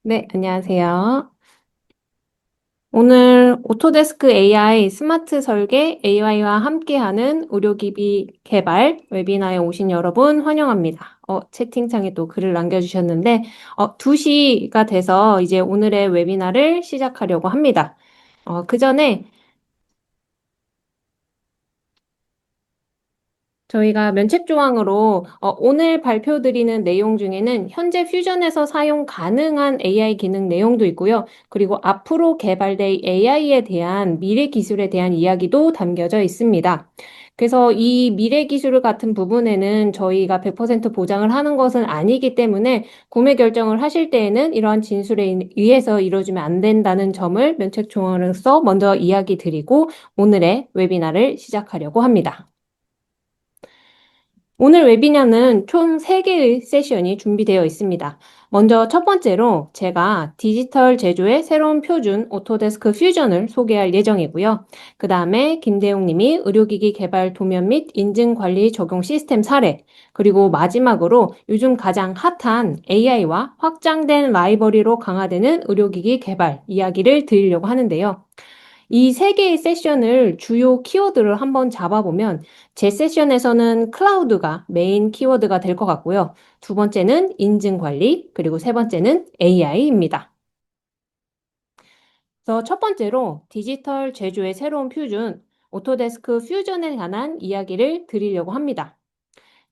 네, 안녕하세요. 오늘 오토데스크 AI 스마트 설계 AI와 함께하는 의료기기 개발 웨비나에 오신 여러분 환영합니다. 채팅창에 또 글을 남겨주셨는데, 2시가 돼서 이제 오늘의 웨비나를 시작하려고 합니다. 그 전에 저희가 면책조항으로 오늘 발표드리는 내용 중에는 현재 퓨전에서 사용 가능한 AI 기능 내용도 있고요. 그리고 앞으로 개발될 AI에 대한 미래 기술에 대한 이야기도 담겨져 있습니다. 그래서 이 미래 기술 같은 부분에는 저희가 100% 보장을 하는 것은 아니기 때문에 구매 결정을 하실 때에는 이러한 진술에 의해서 이루어지면 안 된다는 점을 면책조항으로서 먼저 이야기 드리고 오늘의 웨비나를 시작하려고 합니다. 오늘 웨비나는 총 3개의 세션이 준비되어 있습니다. 먼저 첫 번째로 제가 디지털 제조의 새로운 표준 오토데스크 퓨전을 소개할 예정이고요. 그 다음에 김대용 님이 의료기기 개발 도면 및 인증 관리 적용 시스템 사례, 그리고 마지막으로 요즘 가장 핫한 AI와 확장된 라이브러리로 강화되는 의료기기 개발 이야기를 드리려고 하는데요. 이 세 개의 세션을 주요 키워드를 한번 잡아보면 제 세션에서는 클라우드가 메인 키워드가 될 것 같고요. 두 번째는 인증 관리, 그리고 세 번째는 AI입니다. 그래서 첫 번째로 디지털 제조의 새로운 퓨전, 오토데스크 퓨전에 관한 이야기를 드리려고 합니다.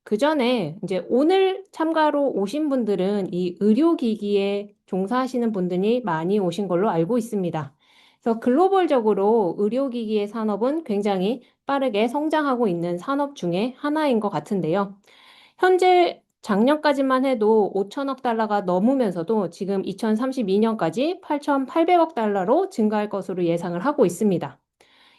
그 전에 이제 오늘 참가로 오신 분들은 이 의료기기에 종사하시는 분들이 많이 오신 걸로 알고 있습니다. 그래서 글로벌적으로 의료기기의 산업은 굉장히 빠르게 성장하고 있는 산업 중에 하나인 것 같은데요. 현재 작년까지만 해도 5천억 달러가 넘으면서도 지금 2032년까지 8,800억 달러로 증가할 것으로 예상을 하고 있습니다.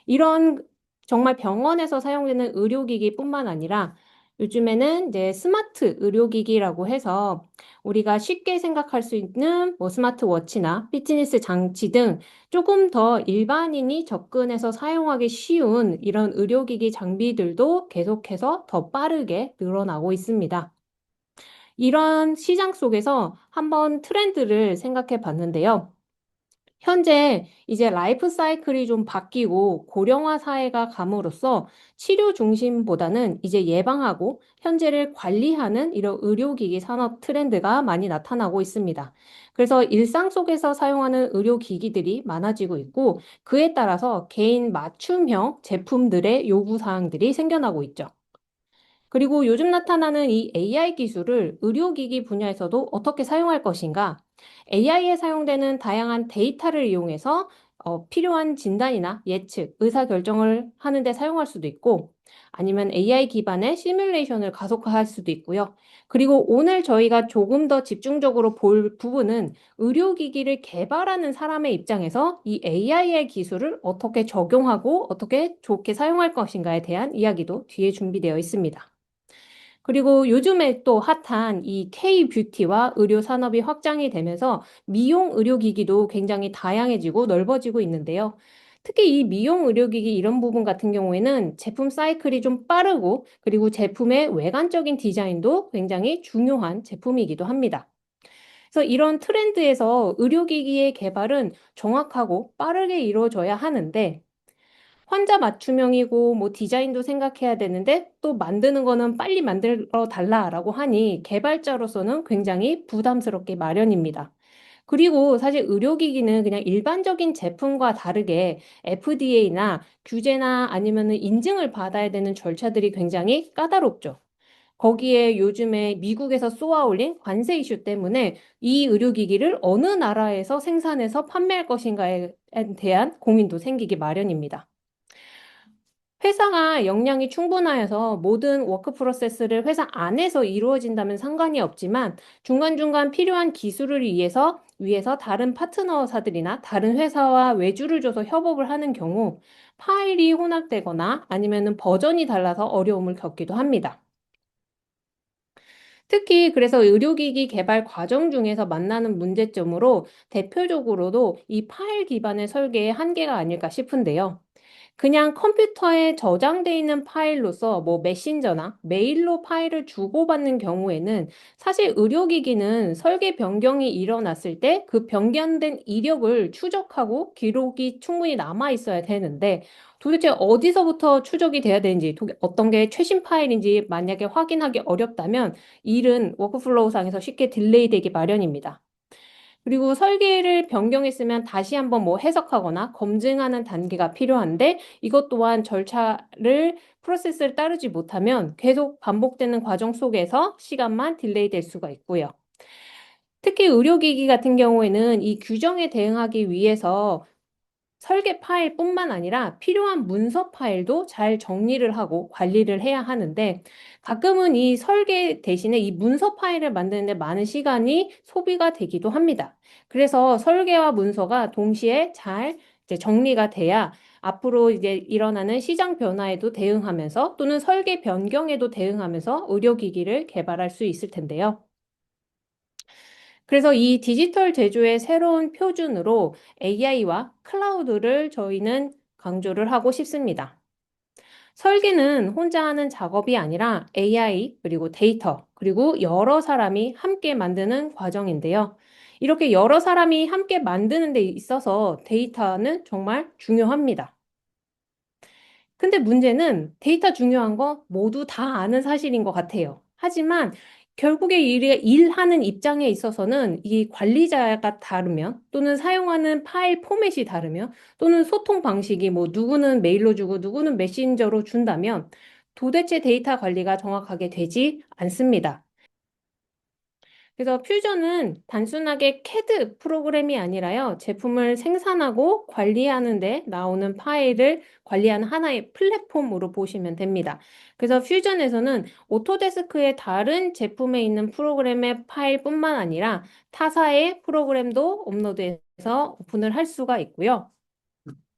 이런 정말 병원에서 사용되는 의료기기뿐만 아니라 요즘에는 이제 스마트 의료기기라고 해서 우리가 쉽게 생각할 수 있는 뭐 스마트워치나 피트니스 장치 등 조금 더 일반인이 접근해서 사용하기 쉬운 이런 의료기기 장비들도 계속해서 더 빠르게 늘어나고 있습니다. 이런 시장 속에서 한번 트렌드를 생각해 봤는데요. 현재 이제 라이프 사이클이 좀 바뀌고 고령화 사회가 감으로써 치료 중심보다는 이제 예방하고 현재를 관리하는 이런 의료기기 산업 트렌드가 많이 나타나고 있습니다. 그래서 일상 속에서 사용하는 의료기기들이 많아지고 있고 그에 따라서 개인 맞춤형 제품들의 요구사항들이 생겨나고 있죠. 그리고 요즘 나타나는 이 AI 기술을 의료기기 분야에서도 어떻게 사용할 것인가? AI에 사용되는 다양한 데이터를 이용해서 필요한 진단이나 예측, 의사결정을 하는데 사용할 수도 있고, 아니면 AI 기반의 시뮬레이션을 가속화할 수도 있고요. 그리고 오늘 저희가 조금 더 집중적으로 볼 부분은 의료기기를 개발하는 사람의 입장에서 이 AI의 기술을 어떻게 적용하고 어떻게 좋게 사용할 것인가에 대한 이야기도 뒤에 준비되어 있습니다. 그리고 요즘에 또 핫한 이 K-뷰티와 의료 산업이 확장이 되면서 미용 의료기기도 굉장히 다양해지고 넓어지고 있는데요. 특히 이 미용 의료기기 이런 부분 같은 경우에는 제품 사이클이 좀 빠르고 그리고 제품의 외관적인 디자인도 굉장히 중요한 제품이기도 합니다. 그래서 이런 트렌드에서 의료기기의 개발은 정확하고 빠르게 이루어져야 하는데 환자 맞춤형이고 뭐 디자인도 생각해야 되는데 또 만드는 거는 빨리 만들어 달라라고 하니 개발자로서는 굉장히 부담스럽게 마련입니다. 그리고 사실 의료기기는 그냥 일반적인 제품과 다르게 FDA나 규제나 아니면은 인증을 받아야 되는 절차들이 굉장히 까다롭죠. 거기에 요즘에 미국에서 쏘아올린 관세 이슈 때문에 이 의료기기를 어느 나라에서 생산해서 판매할 것인가에 대한 고민도 생기기 마련입니다. 회사가 역량이 충분하여서 모든 워크 프로세스를 회사 안에서 이루어진다면 상관이 없지만 중간중간 필요한 기술을 위해서 다른 파트너사들이나 다른 회사와 외주를 줘서 협업을 하는 경우 파일이 혼합되거나 아니면은 버전이 달라서 어려움을 겪기도 합니다. 특히 그래서 의료기기 개발 과정 중에서 만나는 문제점으로 대표적으로도 이 파일 기반의 설계의 한계가 아닐까 싶은데요. 그냥 컴퓨터에 저장돼 있는 파일로서 뭐 메신저나 메일로 파일을 주고받는 경우에는 사실 의료기기는 설계 변경이 일어났을 때 그 변경된 이력을 추적하고 기록이 충분히 남아 있어야 되는데 도대체 어디서부터 추적이 돼야 되는지 어떤 게 최신 파일인지 만약에 확인하기 어렵다면 일은 워크플로우 상에서 쉽게 딜레이 되기 마련입니다. 그리고 설계를 변경했으면 다시 한번 뭐 해석하거나 검증하는 단계가 필요한데 이것 또한 프로세스를 따르지 못하면 계속 반복되는 과정 속에서 시간만 딜레이 될 수가 있고요. 특히 의료기기 같은 경우에는 이 규정에 대응하기 위해서 설계 파일뿐만 아니라 필요한 문서 파일도 잘 정리를 하고 관리를 해야 하는데 가끔은 이 설계 대신에 이 문서 파일을 만드는 데 많은 시간이 소비가 되기도 합니다. 그래서 설계와 문서가 동시에 잘 이제 정리가 돼야 앞으로 이제 일어나는 시장 변화에도 대응하면서 또는 설계 변경에도 대응하면서 의료기기를 개발할 수 있을 텐데요. 그래서 이 디지털 제조의 새로운 표준으로 AI와 클라우드를 저희는 강조를 하고 싶습니다. 설계는 혼자 하는 작업이 아니라 AI, 그리고 데이터, 그리고 여러 사람이 함께 만드는 과정인데요. 이렇게 여러 사람이 함께 만드는 데 있어서 데이터는 정말 중요합니다. 근데 문제는 데이터 중요한 거 모두 다 아는 사실인 것 같아요. 하지만 결국에 일하는 입장에 있어서는 이 관리자가 다르면 또는 사용하는 파일 포맷이 다르면 또는 소통 방식이 뭐 누구는 메일로 주고 누구는 메신저로 준다면 도대체 데이터 관리가 정확하게 되지 않습니다. 그래서 퓨전은 단순하게 CAD 프로그램이 아니라요, 제품을 생산하고 관리하는 데 나오는 파일을 관리하는 하나의 플랫폼으로 보시면 됩니다. 그래서 퓨전에서는 오토데스크의 다른 제품에 있는 프로그램의 파일뿐만 아니라 타사의 프로그램도 업로드해서 오픈을 할 수가 있고요.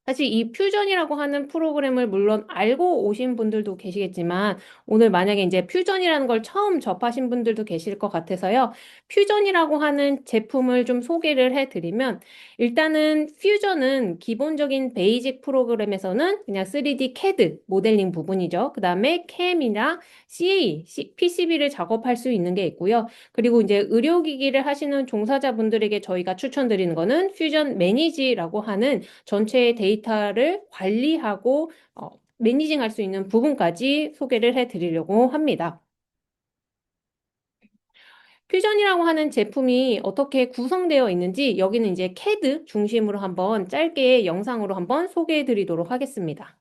사실 이 퓨전이라고 하는 프로그램을 물론 알고 오신 분들도 계시겠지만 오늘 만약에 이제 퓨전이라는 걸 처음 접하신 분들도 계실 것 같아서요. 퓨전이라고 하는 제품을 좀 소개를 해드리면 일단은 퓨전은 기본적인 베이직 프로그램에서는 그냥 3D CAD 모델링 부분이죠. 그 다음에 CAM이나 CA, PCB를 작업할 수 있는 게 있고요. 그리고 이제 의료기기를 하시는 종사자분들에게 저희가 추천드리는 거는 퓨전 매니지라고 하는 전체의 데이터를 관리하고 매니징할 수 있는 부분까지 소개를 해드리려고 합니다. 퓨전이라고 하는 제품이 어떻게 구성되어 있는지 여기는 이제 CAD 중심으로 한번 짧게 영상으로 한번 소개해 드리도록 하겠습니다.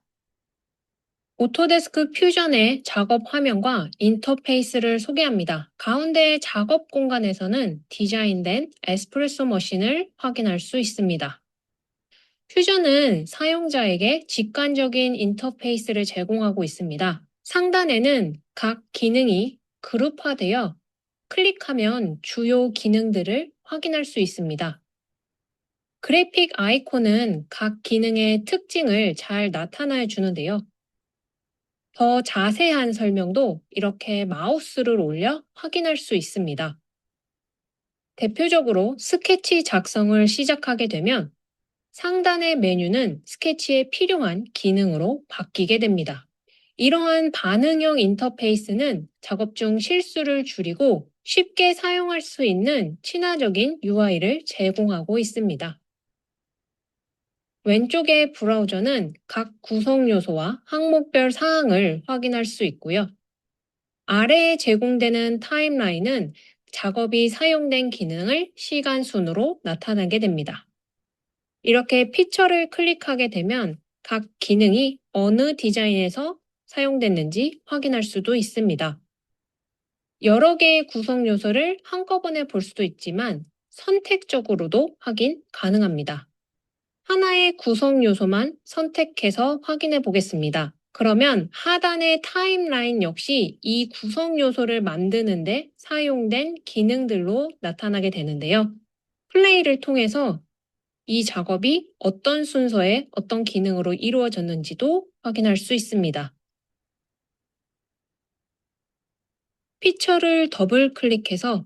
오토데스크 퓨전의 작업 화면과 인터페이스를 소개합니다. 가운데 작업 공간에서는 디자인된 에스프레소 머신을 확인할 수 있습니다. 퓨전은 사용자에게 직관적인 인터페이스를 제공하고 있습니다. 상단에는 각 기능이 그룹화되어 클릭하면 주요 기능들을 확인할 수 있습니다. 그래픽 아이콘은 각 기능의 특징을 잘 나타내 주는데요. 더 자세한 설명도 이렇게 마우스를 올려 확인할 수 있습니다. 대표적으로 스케치 작성을 시작하게 되면 상단의 메뉴는 스케치에 필요한 기능으로 바뀌게 됩니다. 이러한 반응형 인터페이스는 작업 중 실수를 줄이고 쉽게 사용할 수 있는 친화적인 UI를 제공하고 있습니다. 왼쪽의 브라우저는 각 구성 요소와 항목별 사항을 확인할 수 있고요. 아래에 제공되는 타임라인은 작업이 사용된 기능을 시간 순으로 나타나게 됩니다. 이렇게 피처를 클릭하게 되면 각 기능이 어느 디자인에서 사용됐는지 확인할 수도 있습니다. 여러 개의 구성 요소를 한꺼번에 볼 수도 있지만 선택적으로도 확인 가능합니다. 하나의 구성 요소만 선택해서 확인해 보겠습니다. 그러면 하단의 타임라인 역시 이 구성 요소를 만드는데 사용된 기능들로 나타나게 되는데요. 플레이를 통해서 이 작업이 어떤 순서에 어떤 기능으로 이루어졌는지도 확인할 수 있습니다. 피처를 더블 클릭해서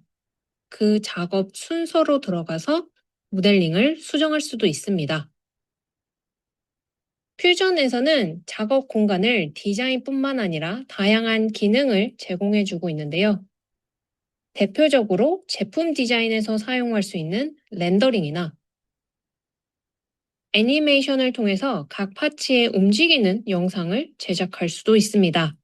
그 작업 순서로 들어가서 모델링을 수정할 수도 있습니다. 퓨전에서는 작업 공간을 디자인뿐만 아니라 다양한 기능을 제공해주고 있는데요. 대표적으로 제품 디자인에서 사용할 수 있는 렌더링이나 애니메이션을 통해서 각 파츠의 움직이는 영상을 제작할 수도 있습니다.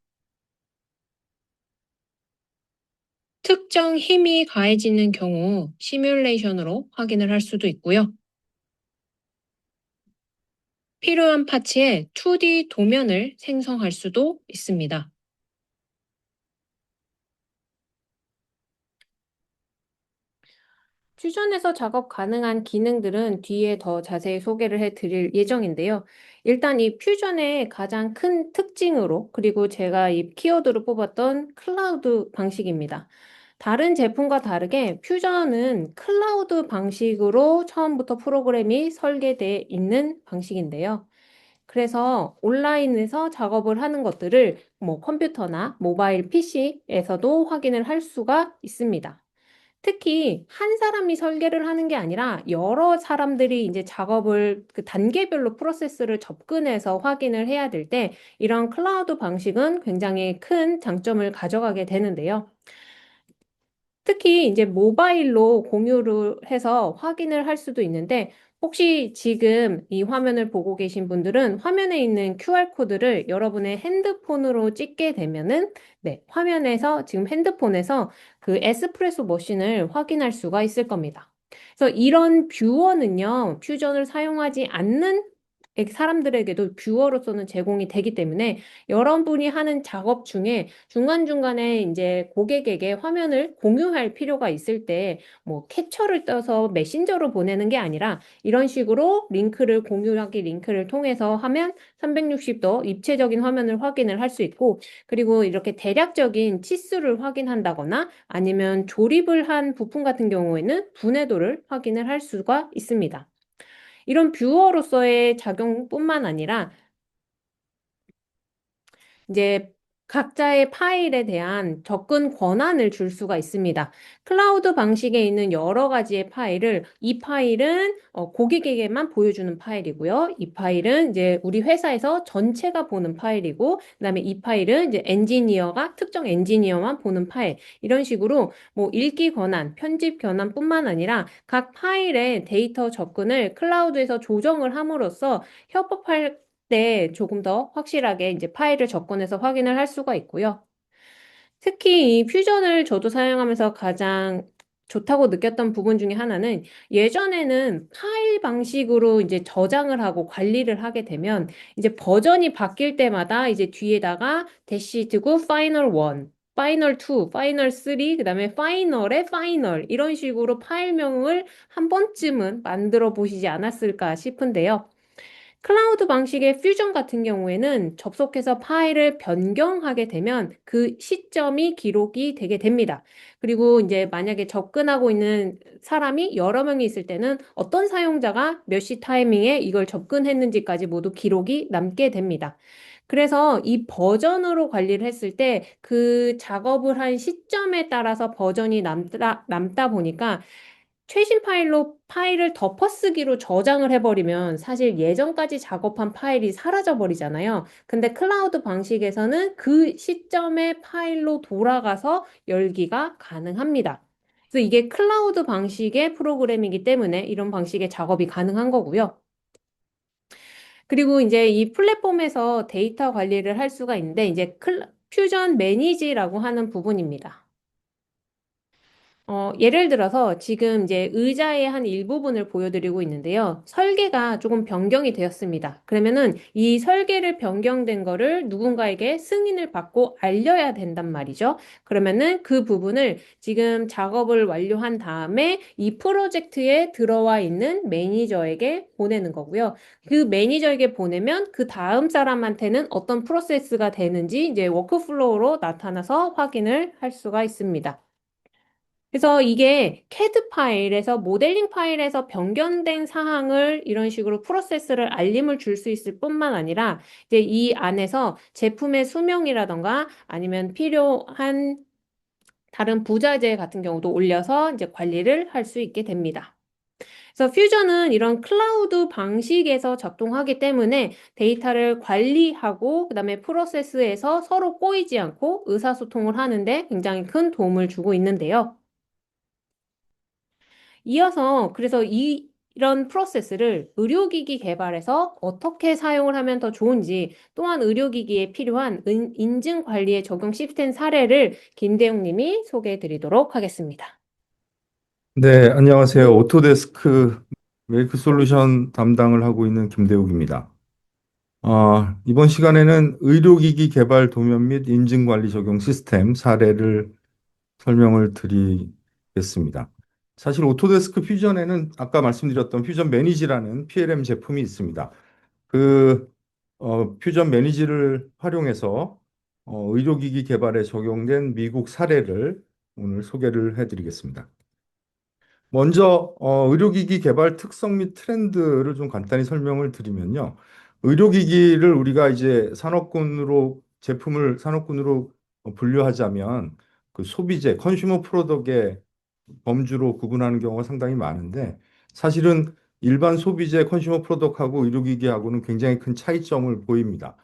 특정 힘이 가해지는 경우 시뮬레이션으로 확인을 할 수도 있고요. 필요한 파츠의 2D 도면을 생성할 수도 있습니다. 퓨전에서 작업 가능한 기능들은 뒤에 더 자세히 소개를 해 드릴 예정인데요. 일단 이 퓨전의 가장 큰 특징으로, 그리고 제가 이 키워드로 뽑았던 클라우드 방식입니다. 다른 제품과 다르게 퓨전은 클라우드 방식으로 처음부터 프로그램이 설계되어 있는 방식인데요. 그래서 온라인에서 작업을 하는 것들을 뭐 컴퓨터나 모바일 PC에서도 확인을 할 수가 있습니다. 특히 한 사람이 설계를 하는 게 아니라 여러 사람들이 이제 작업을 그 단계별로 프로세스를 접근해서 확인을 해야 될 때 이런 클라우드 방식은 굉장히 큰 장점을 가져가게 되는데요. 특히 이제 모바일로 공유를 해서 확인을 할 수도 있는데, 혹시 지금 이 화면을 보고 계신 분들은 화면에 있는 QR코드를 여러분의 핸드폰으로 찍게 되면은, 네, 화면에서 지금 핸드폰에서 그 에스프레소 머신을 확인할 수가 있을 겁니다. 그래서 이런 뷰어는요, 퓨전을 사용하지 않는 사람들에게도 뷰어로서는 제공이 되기 때문에 여러분이 하는 작업 중에 중간중간에 이제 고객에게 화면을 공유할 필요가 있을 때 뭐 캡처를 떠서 메신저로 보내는 게 아니라 이런 식으로 링크를 공유하기 링크를 통해서 하면 360도 입체적인 화면을 확인을 할 수 있고, 그리고 이렇게 대략적인 치수를 확인한다거나 아니면 조립을 한 부품 같은 경우에는 분해도를 확인을 할 수가 있습니다. 이런 뷰어로서의 작용뿐만 아니라 이제 각자의 파일에 대한 접근 권한을 줄 수가 있습니다. 클라우드 방식에 있는 여러 가지의 파일을, 이 파일은 고객에게만 보여주는 파일이고요. 이 파일은 이제 우리 회사에서 전체가 보는 파일이고, 그다음에 이 파일은 이제 엔지니어가 특정 엔지니어만 보는 파일. 이런 식으로 뭐 읽기 권한, 편집 권한뿐만 아니라 각 파일의 데이터 접근을 클라우드에서 조정을 함으로써 협업할 때 조금 더 확실하게 이제 파일을 접근해서 확인을 할 수가 있고요. 특히 이 퓨전을 저도 사용하면서 가장 좋다고 느꼈던 부분 중에 하나는, 예전에는 파일 방식으로 이제 저장을 하고 관리를 하게 되면 이제 버전이 바뀔 때마다 이제 뒤에다가 대시 두고 파이널 1, 파이널 2, 파이널 3, 그다음에 파이널의 파이널, 이런 식으로 파일명을 한 번쯤은 만들어 보시지 않았을까 싶은데요. 클라우드 방식의 퓨전 같은 경우에는 접속해서 파일을 변경하게 되면 그 시점이 기록이 되게 됩니다. 그리고 이제 만약에 접근하고 있는 사람이 여러 명이 있을 때는 어떤 사용자가 몇 시 타이밍에 이걸 접근했는지까지 모두 기록이 남게 됩니다. 그래서 이 버전으로 관리를 했을 때 그 작업을 한 시점에 따라서 버전이 남다 보니까 최신 파일로 파일을 덮어쓰기로 저장을 해버리면 사실 예전까지 작업한 파일이 사라져 버리잖아요. 근데 클라우드 방식에서는 그 시점의 파일로 돌아가서 열기가 가능합니다. 그래서 이게 클라우드 방식의 프로그램이기 때문에 이런 방식의 작업이 가능한 거고요. 그리고 이제 이 플랫폼에서 데이터 관리를 할 수가 있는데, 이제 퓨전 매니지라고 하는 부분입니다. 예를 들어서 지금 이제 의자의 한 일부분을 보여드리고 있는데요. 설계가 조금 변경이 되었습니다. 그러면은 이 설계를 변경된 거를 누군가에게 승인을 받고 알려야 된단 말이죠. 그러면은 그 부분을 지금 작업을 완료한 다음에 이 프로젝트에 들어와 있는 매니저에게 보내는 거고요. 그 매니저에게 보내면 그 다음 사람한테는 어떤 프로세스가 되는지 이제 워크플로우로 나타나서 확인을 할 수가 있습니다. 그래서 이게 CAD 파일에서 모델링 파일에서 변경된 사항을 이런 식으로 프로세스를 알림을 줄 수 있을 뿐만 아니라 이제 이 안에서 제품의 수명이라던가 아니면 필요한 다른 부자재 같은 경우도 올려서 이제 관리를 할 수 있게 됩니다. 그래서 퓨전은 이런 클라우드 방식에서 작동하기 때문에 데이터를 관리하고 그다음에 프로세스에서 서로 꼬이지 않고 의사소통을 하는데 굉장히 큰 도움을 주고 있는데요. 이어서 그래서 이런 프로세스를 의료기기 개발에서 어떻게 사용을 하면 더 좋은지 또한 의료기기에 필요한 인증 관리에 적용 시스템 사례를 김대웅 님이 소개해 드리도록 하겠습니다. 네, 안녕하세요. 오토데스크 메이크 솔루션 담당을 하고 있는 김대욱입니다. 이번 시간에는 의료기기 개발 도면 및 인증관리 적용 시스템 사례를 설명을 드리겠습니다. 사실 오토데스크 퓨전에는 아까 말씀드렸던 퓨전 매니지라는 PLM 제품이 있습니다. 그 퓨전 매니지를 활용해서 의료기기 개발에 적용된 미국 사례를 오늘 소개를 해드리겠습니다. 먼저 의료기기 개발 특성 및 트렌드를 좀 간단히 설명을 드리면요. 의료기기를 우리가 이제 산업군으로 제품을 산업군으로 분류하자면 그 소비재, 컨슈머 프로덕트의 범주로 구분하는 경우가 상당히 많은데 사실은 일반 소비재 컨슈머 프로덕트하고 의료기기하고는 굉장히 큰 차이점을 보입니다.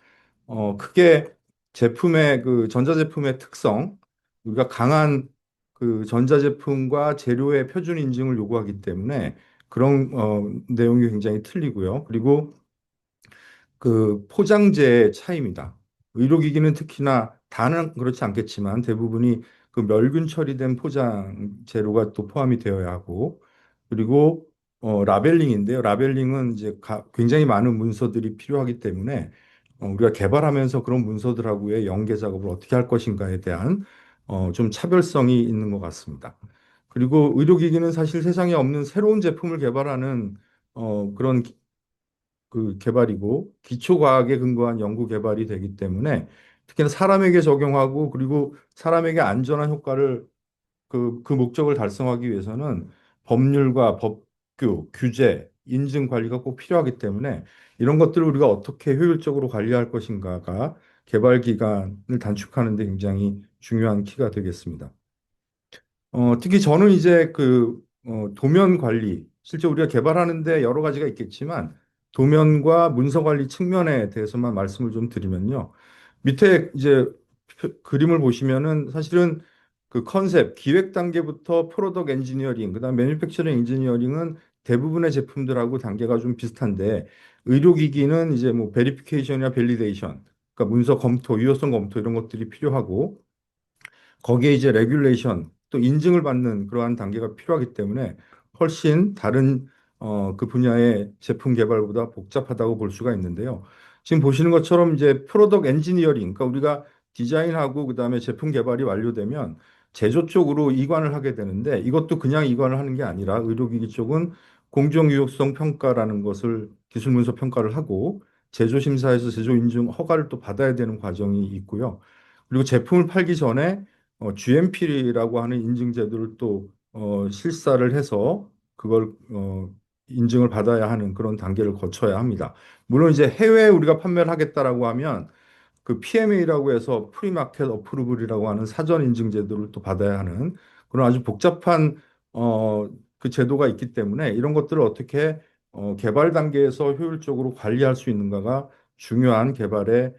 크게 제품의 그 전자제품의 특성, 우리가 강한 그 전자제품과 재료의 표준 인증을 요구하기 때문에 그런 내용이 굉장히 틀리고요. 그리고 그 포장재의 차이입니다. 의료기기는 특히나 다는 그렇지 않겠지만 대부분이 그 멸균 처리된 포장 재료가 또 포함이 되어야 하고 그리고 라벨링인데요. 라벨링은 이제 굉장히 많은 문서들이 필요하기 때문에 우리가 개발하면서 그런 문서들하고의 연계 작업을 어떻게 할 것인가에 대한 좀 차별성이 있는 것 같습니다. 그리고 의료기기는 사실 세상에 없는 새로운 제품을 개발하는 그런 그 개발이고 기초 과학에 근거한 연구 개발이 되기 때문에 특히나 사람에게 적용하고 그리고 사람에게 안전한 효과를 그 목적을 달성하기 위해서는 법률과 법규, 규제, 인증 관리가 꼭 필요하기 때문에 이런 것들을 우리가 어떻게 효율적으로 관리할 것인가가 개발 기간을 단축하는 데 굉장히 중요한 키가 되겠습니다. 특히 저는 이제 도면 관리, 실제 우리가 개발하는데 여러 가지가 있겠지만 도면과 문서 관리 측면에 대해서만 말씀을 좀 드리면요. 밑에 이제 그림을 보시면은 사실은 그 컨셉, 기획 단계부터 프로덕트 엔지니어링, 그다음 매니팩처링 엔지니어링은 대부분의 제품들하고 단계가 좀 비슷한데 의료기기는 이제 뭐 베리피케이션이나 밸리데이션, 그러니까 문서 검토, 유효성 검토 이런 것들이 필요하고 거기에 이제 레귤레이션 또 인증을 받는 그러한 단계가 필요하기 때문에 훨씬 다른 그 분야의 제품 개발보다 복잡하다고 볼 수가 있는데요. 지금 보시는 것처럼 이제 프로덕트 엔지니어링, 그러니까 우리가 디자인하고 그다음에 제품 개발이 완료되면 제조 쪽으로 이관을 하게 되는데 이것도 그냥 이관을 하는 게 아니라 의료기기 쪽은 공정유효성 평가라는 것을 기술 문서 평가를 하고 제조 심사에서 제조 인증 허가를 또 받아야 되는 과정이 있고요. 그리고 제품을 팔기 전에 GMP라고 하는 인증 제도를 또 실사를 해서 그걸 인증을 받아야 하는 그런 단계를 거쳐야 합니다. 물론 이제 해외에 우리가 판매를 하겠다라고 하면 그 PMA라고 해서 프리마켓 어프루블이라고 하는 사전 인증 제도를 또 받아야 하는 그런 아주 복잡한 그 제도가 있기 때문에 이런 것들을 어떻게 개발 단계에서 효율적으로 관리할 수 있는가가 중요한 개발의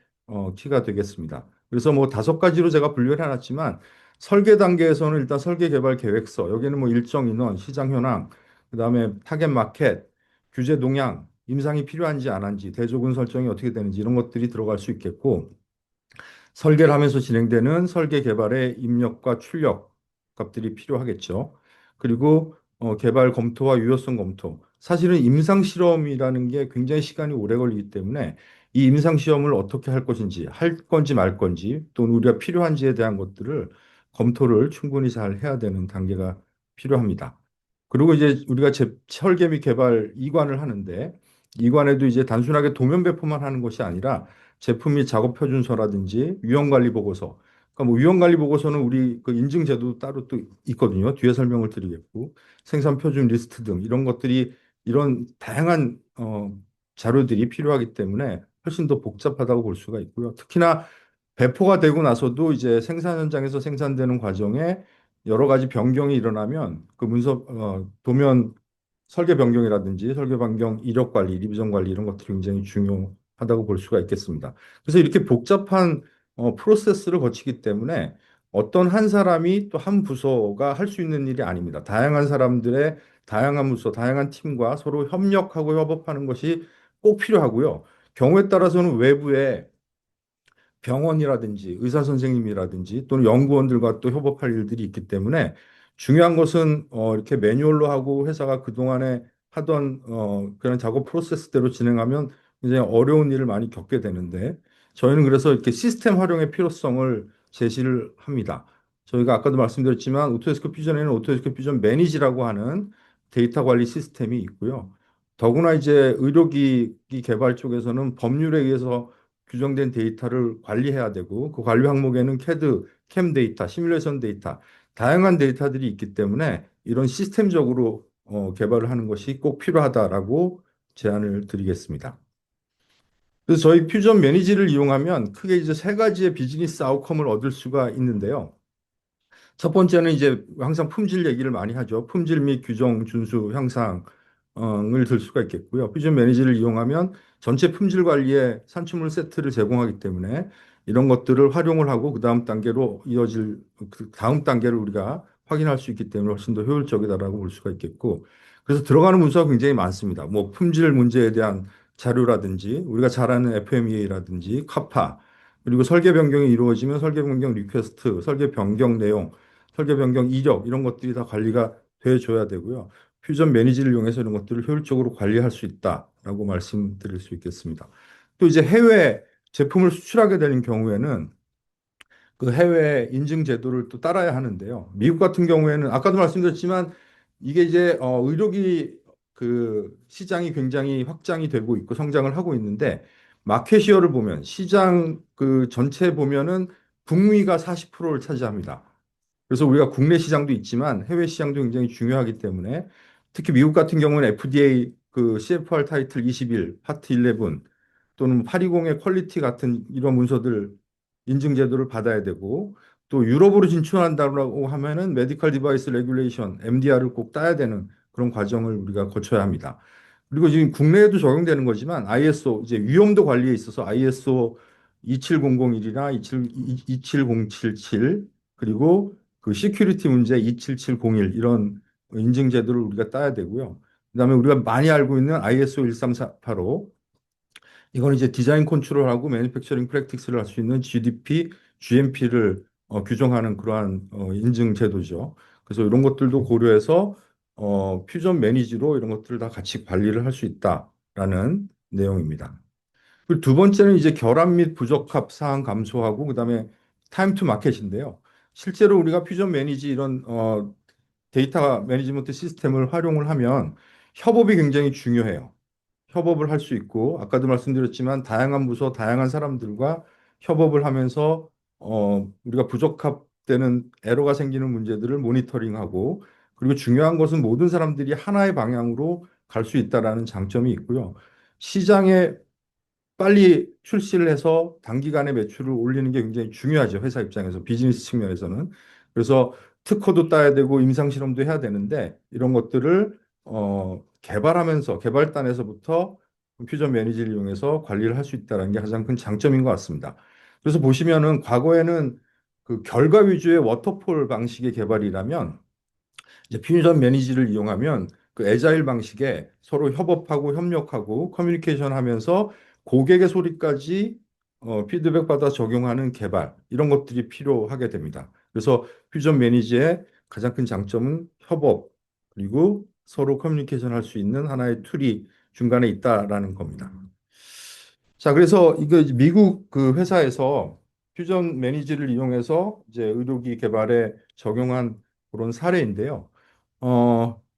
키가 되겠습니다. 그래서 뭐 5가지로 제가 분류를 해놨지만 설계 단계에서는 일단 설계 개발 계획서 여기는 뭐 일정 인원, 시장 현황, 그다음에 타겟 마켓, 규제 동향, 임상이 필요한지 안 한지, 대조군 설정이 어떻게 되는지 이런 것들이 들어갈 수 있겠고 설계를 하면서 진행되는 설계 개발의 입력과 출력 값들이 필요하겠죠. 그리고 개발 검토와 유효성 검토. 사실은 임상 실험이라는 게 굉장히 시간이 오래 걸리기 때문에 이 임상 시험을 어떻게 할 것인지, 할 건지 말 건지, 또는 우리가 필요한지에 대한 것들을 검토를 충분히 잘 해야 되는 단계가 필요합니다. 그리고 이제 우리가 설계 및 개발 이관을 하는데 이관에도 이제 단순하게 도면 배포만 하는 것이 아니라 제품 및 작업 표준서라든지 위험 관리 보고서. 그러니까 뭐 위험 관리 보고서는 우리 그 인증 제도 따로 또 있거든요. 뒤에 설명을 드리겠고 생산 표준 리스트 등 이런 것들이 이런 다양한 자료들이 필요하기 때문에 훨씬 더 복잡하다고 볼 수가 있고요. 특히나 배포가 되고 나서도 이제 생산 현장에서 생산되는 과정에 여러 가지 변경이 일어나면 그 도면 설계 변경이라든지 설계 변경 이력 관리, 리비전 관리 이런 것들이 굉장히 중요하다고 볼 수가 있겠습니다. 그래서 이렇게 복잡한 프로세스를 거치기 때문에 어떤 한 사람이 또 한 부서가 할 수 있는 일이 아닙니다. 다양한 사람들의 다양한 부서, 다양한 팀과 서로 협력하고 협업하는 것이 꼭 필요하고요. 경우에 따라서는 외부에 병원이라든지 의사 선생님이라든지 또는 연구원들과 또 협업할 일들이 있기 때문에 중요한 것은 이렇게 매뉴얼로 하고 회사가 그동안에 하던 그런 작업 프로세스대로 진행하면 굉장히 어려운 일을 많이 겪게 되는데 저희는 그래서 이렇게 시스템 활용의 필요성을 제시를 합니다. 저희가 아까도 말씀드렸지만 오토데스크 퓨전에는 오토데스크 퓨전 매니지라고 하는 데이터 관리 시스템이 있고요. 더구나 이제 의료기기 개발 쪽에서는 법률에 의해서 규정된 데이터를 관리해야 되고 그 관리 항목에는 캐드, 캠 데이터, 시뮬레이션 데이터, 다양한 데이터들이 있기 때문에 이런 시스템적으로 개발을 하는 것이 꼭 필요하다라고 제안을 드리겠습니다. 그래서 저희 퓨전 매니지를 이용하면 크게 이제 세 가지의 비즈니스 아웃컴을 얻을 수가 있는데요. 첫 번째는 이제 항상 품질 얘기를 많이 하죠. 품질 및 규정 준수 향상을 들 수가 있겠고요. 퓨전 매니지를 이용하면 전체 품질 관리에 산출물 세트를 제공하기 때문에 이런 것들을 활용을 하고 그 다음 단계로 이어질 그 다음 단계를 우리가 확인할 수 있기 때문에 훨씬 더 효율적이다라고 볼 수가 있겠고 그래서 들어가는 문서가 굉장히 많습니다. 뭐 품질 문제에 대한 자료라든지 우리가 잘 아는 FMEA라든지 카파 그리고 설계 변경이 이루어지면 설계 변경 리퀘스트, 설계 변경 내용 설계 변경 이력 이런 것들이 다 관리가 돼줘야 되고요. 퓨전 매니지를 이용해서 이런 것들을 효율적으로 관리할 수 있다라고 말씀드릴 수 있겠습니다. 또 이제 해외 제품을 수출하게 되는 경우에는 그 해외 인증 제도를 또 따라야 하는데요. 미국 같은 경우에는 아까도 말씀드렸지만 이게 이제 의료기 그 시장이 굉장히 확장이 되고 있고 성장을 하고 있는데 마켓시어를 보면 시장 그 전체 보면은 북미가 40%를 차지합니다. 그래서 우리가 국내 시장도 있지만 해외 시장도 굉장히 중요하기 때문에 특히 미국 같은 경우는 FDA 그 CFR 타이틀 21, 파트 11 또는 820의 퀄리티 같은 이런 문서들 인증 제도를 받아야 되고 또 유럽으로 진출한다고 하면은 메디컬 디바이스 레귤레이션 MDR을 꼭 따야 되는 그런 과정을 우리가 거쳐야 합니다. 그리고 지금 국내에도 적용되는 거지만 ISO 이제 위험도 관리에 있어서 ISO 27001이나 27077 그리고 그 시큐리티 문제 27701 이런 인증 제도를 우리가 따야 되고요. 그다음에 우리가 많이 알고 있는 ISO 13485 이건 이제 디자인 컨트롤하고 매니팩처링 프랙티스를 할 수 있는 GDP, GMP를 규정하는 그러한 인증 제도죠. 그래서 이런 것들도 고려해서 퓨전 매니지로 이런 것들을 다 같이 관리를 할 수 있다라는 내용입니다. 그리고 두 번째는 이제 결함 및 부적합 사항 감소하고 그다음에 타임 투 마켓인데요. 실제로 우리가 퓨전 매니지 이런 데이터 매니지먼트 시스템을 활용을 하면 협업이 굉장히 중요해요. 협업을 할 수 있고 아까도 말씀드렸지만 다양한 부서, 다양한 사람들과 협업을 하면서 우리가 부적합되는 에러가 생기는 문제들을 모니터링하고 그리고 중요한 것은 모든 사람들이 하나의 방향으로 갈 수 있다라는 장점이 있고요. 시장에 빨리 출시를 해서 단기간에 매출을 올리는 게 굉장히 중요하죠. 회사 입장에서 비즈니스 측면에서는. 그래서 특허도 따야 되고 임상 실험도 해야 되는데 이런 것들을 개발하면서 개발단에서부터 퓨전 매니지를 이용해서 관리를 할 수 있다는 게 가장 큰 장점인 것 같습니다. 그래서 보시면은 과거에는 그 결과 위주의 워터폴 방식의 개발이라면 이제 퓨전 매니지를 이용하면 그 애자일 방식에 서로 협업하고 협력하고 커뮤니케이션 하면서 고객의 소리까지 피드백 받아 적용하는 개발 이런 것들이 필요하게 됩니다. 그래서 퓨전 매니지의 가장 큰 장점은 협업 그리고 서로 커뮤니케이션 할 수 있는 하나의 툴이 중간에 있다라는 겁니다. 자, 그래서 이거 이제 미국 그 회사에서 퓨전 매니지를 이용해서 이제 의료기 개발에 적용한 그런 사례인데요.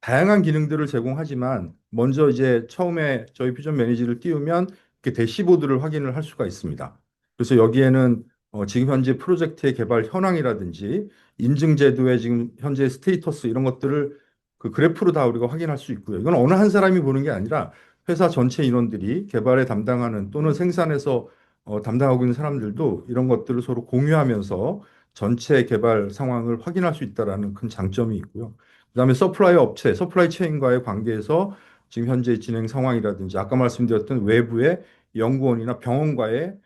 다양한 기능들을 제공하지만 먼저 이제 처음에 저희 퓨전 매니지를 띄우면 이렇게 대시보드를 확인을 할 수가 있습니다. 그래서 여기에는 지금 현재 프로젝트의 개발 현황이라든지 인증 제도의 지금 현재 스테이터스 이런 것들을 그 그래프로 다 우리가 확인할 수 있고요. 이건 어느 한 사람이 보는 게 아니라 회사 전체 인원들이 개발에 담당하는 또는 생산에서 담당하고 있는 사람들도 이런 것들을 서로 공유하면서 전체 개발 상황을 확인할 수 있다라는 큰 장점이 있고요. 그다음에 서플라이 업체, 서플라이 체인과의 관계에서 지금 현재 진행 상황이라든지 아까 말씀드렸던 외부의 연구원이나 병원과의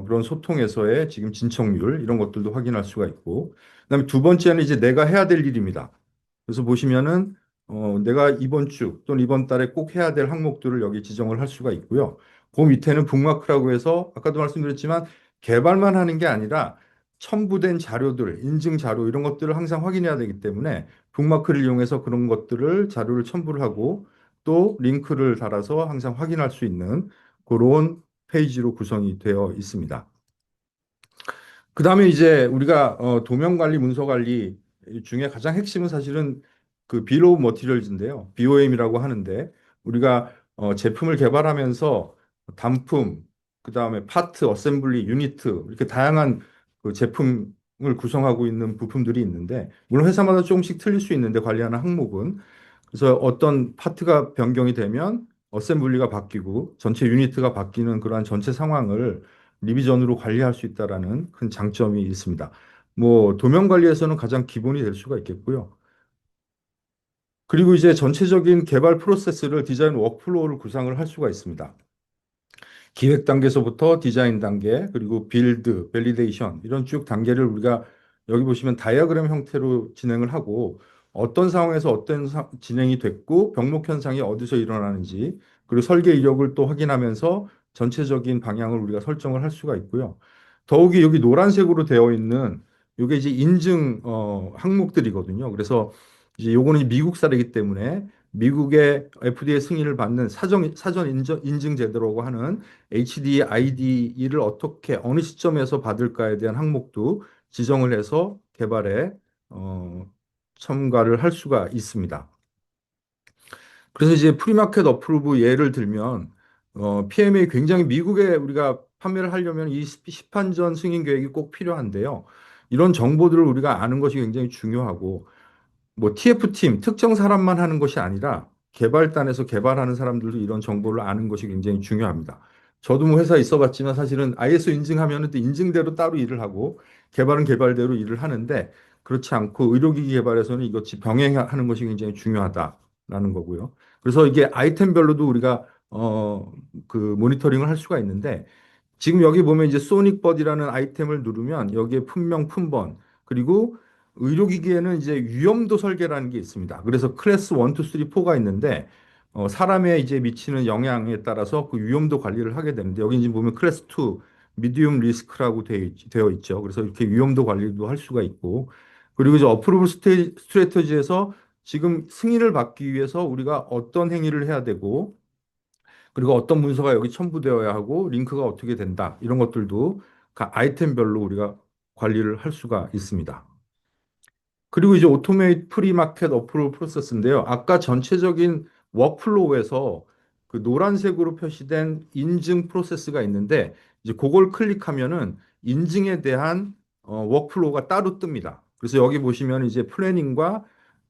그런 소통에서의 지금 진척률 이런 것들도 확인할 수가 있고 그다음에 두 번째는 이제 내가 해야 될 일입니다. 그래서 보시면은 내가 이번 주 또는 이번 달에 꼭 해야 될 항목들을 여기 지정을 할 수가 있고요. 그 밑에는 북마크라고 해서 아까도 말씀드렸지만 개발만 하는 게 아니라 첨부된 자료들, 인증 자료 이런 것들을 항상 확인해야 되기 때문에 북마크를 이용해서 그런 것들을 자료를 첨부를 하고 또 링크를 달아서 항상 확인할 수 있는 그런 페이지로 구성이 되어 있습니다. 그다음에 이제 우리가 도면 관리, 문서 관리 중에 가장 핵심은 사실은 그 비ll of materials인데요. BOM이라고 하는데 우리가 제품을 개발하면서 단품, 그다음에 파트, 어셈블리, 유니트 이렇게 다양한 그 제품을 구성하고 있는 부품들이 있는데 물론 회사마다 조금씩 틀릴 수 있는데 관리하는 항목은 그래서 어떤 파트가 변경이 되면 어셈블리가 바뀌고 전체 유니트가 바뀌는 그러한 전체 상황을 리비전으로 관리할 수 있다라는 큰 장점이 있습니다. 뭐 도면 관리에서는 가장 기본이 될 수가 있겠고요. 그리고 이제 전체적인 개발 프로세스를 디자인 워크플로우를 구상을 할 수가 있습니다. 기획 단계에서부터 디자인 단계, 그리고 빌드, 밸리데이션 이런 쭉 단계를 우리가 여기 보시면 다이어그램 형태로 진행을 하고 어떤 상황에서 어떤 진행이 됐고 병목 현상이 어디서 일어나는지 그리고 설계 이력을 또 확인하면서 전체적인 방향을 우리가 설정을 할 수가 있고요. 더욱이 여기 노란색으로 되어 있는 이게 이제 인증 항목들이거든요. 그래서 이제 요거는 미국 사례이기 때문에 미국의 FDA 승인을 받는 사전 인증 제도라고 하는 HDID를 어떻게 어느 시점에서 받을까에 대한 항목도 지정을 해서 개발에 어, 첨가를 할 수가 있습니다. 그래서 이제 프리마켓 어프로브 예를 들면 PMA 굉장히 미국에 우리가 판매를 하려면 이 시판전 승인 계획이 꼭 필요한데요. 이런 정보들을 우리가 아는 것이 굉장히 중요하고 뭐 TF팀 특정 사람만 하는 것이 아니라 개발단에서 개발하는 사람들도 이런 정보를 아는 것이 굉장히 중요합니다. 저도 뭐 회사에 있어봤지만 사실은 ISO 인증하면은 또 인증대로 따로 일을 하고 개발은 개발대로 일을 하는데 그렇지 않고 의료기기 개발에서는 이것이 병행하는 것이 굉장히 중요하다라는 거고요. 그래서 이게 아이템별로도 우리가 그 모니터링을 할 수가 있는데 지금 여기 보면 이제 소닉버디라는 아이템을 누르면 여기에 품명, 품번, 그리고 의료기기에는 이제 위험도 설계라는 게 있습니다. 그래서 클래스 1, 2, 3, 4가 있는데 사람에 이제 미치는 영향에 따라서 그 위험도 관리를 하게 되는데 여기 이제 보면 클래스 2, 미디움 리스크라고 되어 있죠. 그래서 이렇게 위험도 관리도 할 수가 있고 그리고 이제 어프로브 스트레터지에서 지금 승인을 받기 위해서 우리가 어떤 행위를 해야 되고 그리고 어떤 문서가 여기 첨부되어야 하고 링크가 어떻게 된다. 이런 것들도 각 아이템별로 우리가 관리를 할 수가 있습니다. 그리고 이제 오토메이트 프리마켓 어프로브 프로세스인데요. 아까 전체적인 워크플로우에서 그 노란색으로 표시된 인증 프로세스가 있는데 이제 그걸 클릭하면은 인증에 대한 워크플로우가 따로 뜹니다. 그래서 여기 보시면 이제 플래닝과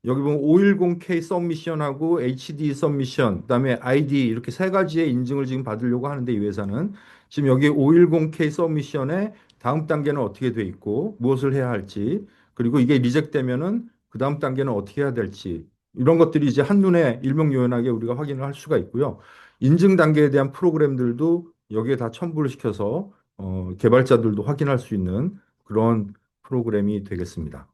여기 보면 510K 서미션하고 HD 서미션, 그다음에 ID 이렇게 세 가지의 인증을 지금 받으려고 하는데 이 회사는 지금 여기 510K 서미션의 다음 단계는 어떻게 돼 있고 무엇을 해야 할지 그리고 이게 리젝되면은 그 다음 단계는 어떻게 해야 될지 이런 것들이 이제 한눈에 일목요연하게 우리가 확인을 할 수가 있고요. 인증 단계에 대한 프로그램들도 여기에 다 첨부를 시켜서 개발자들도 확인할 수 있는 그런 프로그램이 되겠습니다.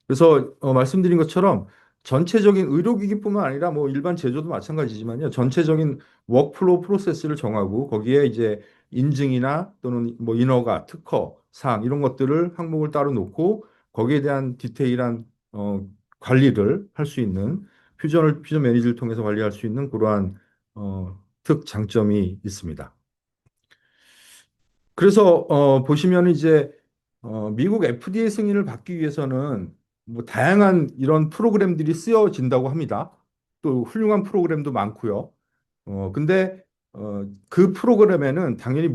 그래서 말씀드린 것처럼 전체적인 의료기기뿐만 아니라 뭐 일반 제조도 마찬가지지만요. 전체적인 워크플로우 프로세스를 정하고 거기에 이제 인증이나 또는 뭐 인허가, 특허, 사항 이런 것들을 항목을 따로 놓고 거기에 대한 디테일한 관리를 할 수 있는 퓨전 매니지를 통해서 관리할 수 있는 그러한 특장점이 있습니다. 그래서 보시면 이제 미국 FDA 승인을 받기 위해서는 뭐 다양한 이런 프로그램들이 쓰여진다고 합니다. 또 훌륭한 프로그램도 많고요. 근데 그 프로그램에는 당연히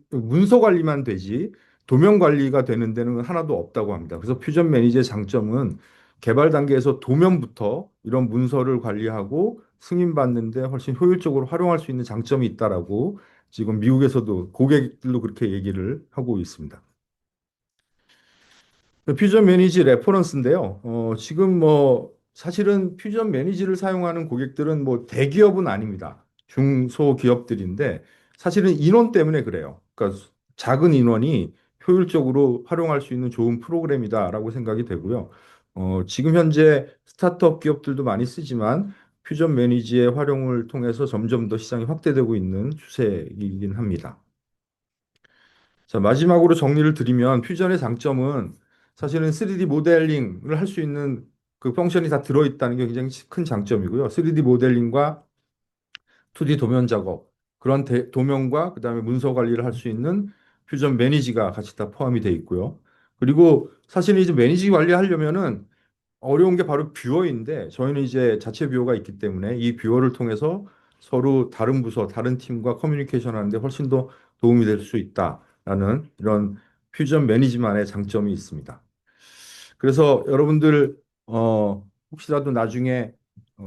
문서 관리만 되지 도면 관리가 되는 데는 하나도 없다고 합니다. 그래서 퓨전 매니저의 장점은 개발 단계에서 도면부터 이런 문서를 관리하고 승인받는데 훨씬 효율적으로 활용할 수 있는 장점이 있다라고 지금 미국에서도 고객들도 그렇게 얘기를 하고 있습니다. 퓨전 매니지 레퍼런스인데요. 지금 뭐 사실은 퓨전 매니지를 사용하는 고객들은 뭐 대기업은 아닙니다. 중소기업들인데 사실은 인원 때문에 그래요. 그러니까 작은 인원이 효율적으로 활용할 수 있는 좋은 프로그램이다라고 생각이 되고요. 지금 현재 스타트업 기업들도 많이 쓰지만 퓨전 매니지의 활용을 통해서 점점 더 시장이 확대되고 있는 추세이긴 합니다. 자, 마지막으로 정리를 드리면 퓨전의 장점은 사실은 3D 모델링을 할 수 있는 그 펑션이 다 들어있다는 게 굉장히 큰 장점이고요. 3D 모델링과 2D 도면 작업, 그런 도면과 그다음에 문서 관리를 할 수 있는 퓨전 매니지가 같이 다 포함이 돼 있고요. 그리고 사실은 이제 매니지 관리하려면은 어려운 게 바로 뷰어인데 저희는 이제 자체 뷰어가 있기 때문에 이 뷰어를 통해서 서로 다른 부서, 다른 팀과 커뮤니케이션 하는데 훨씬 더 도움이 될 수 있다라는 이런 퓨전 매니지만의 장점이 있습니다. 그래서 여러분들 혹시라도 나중에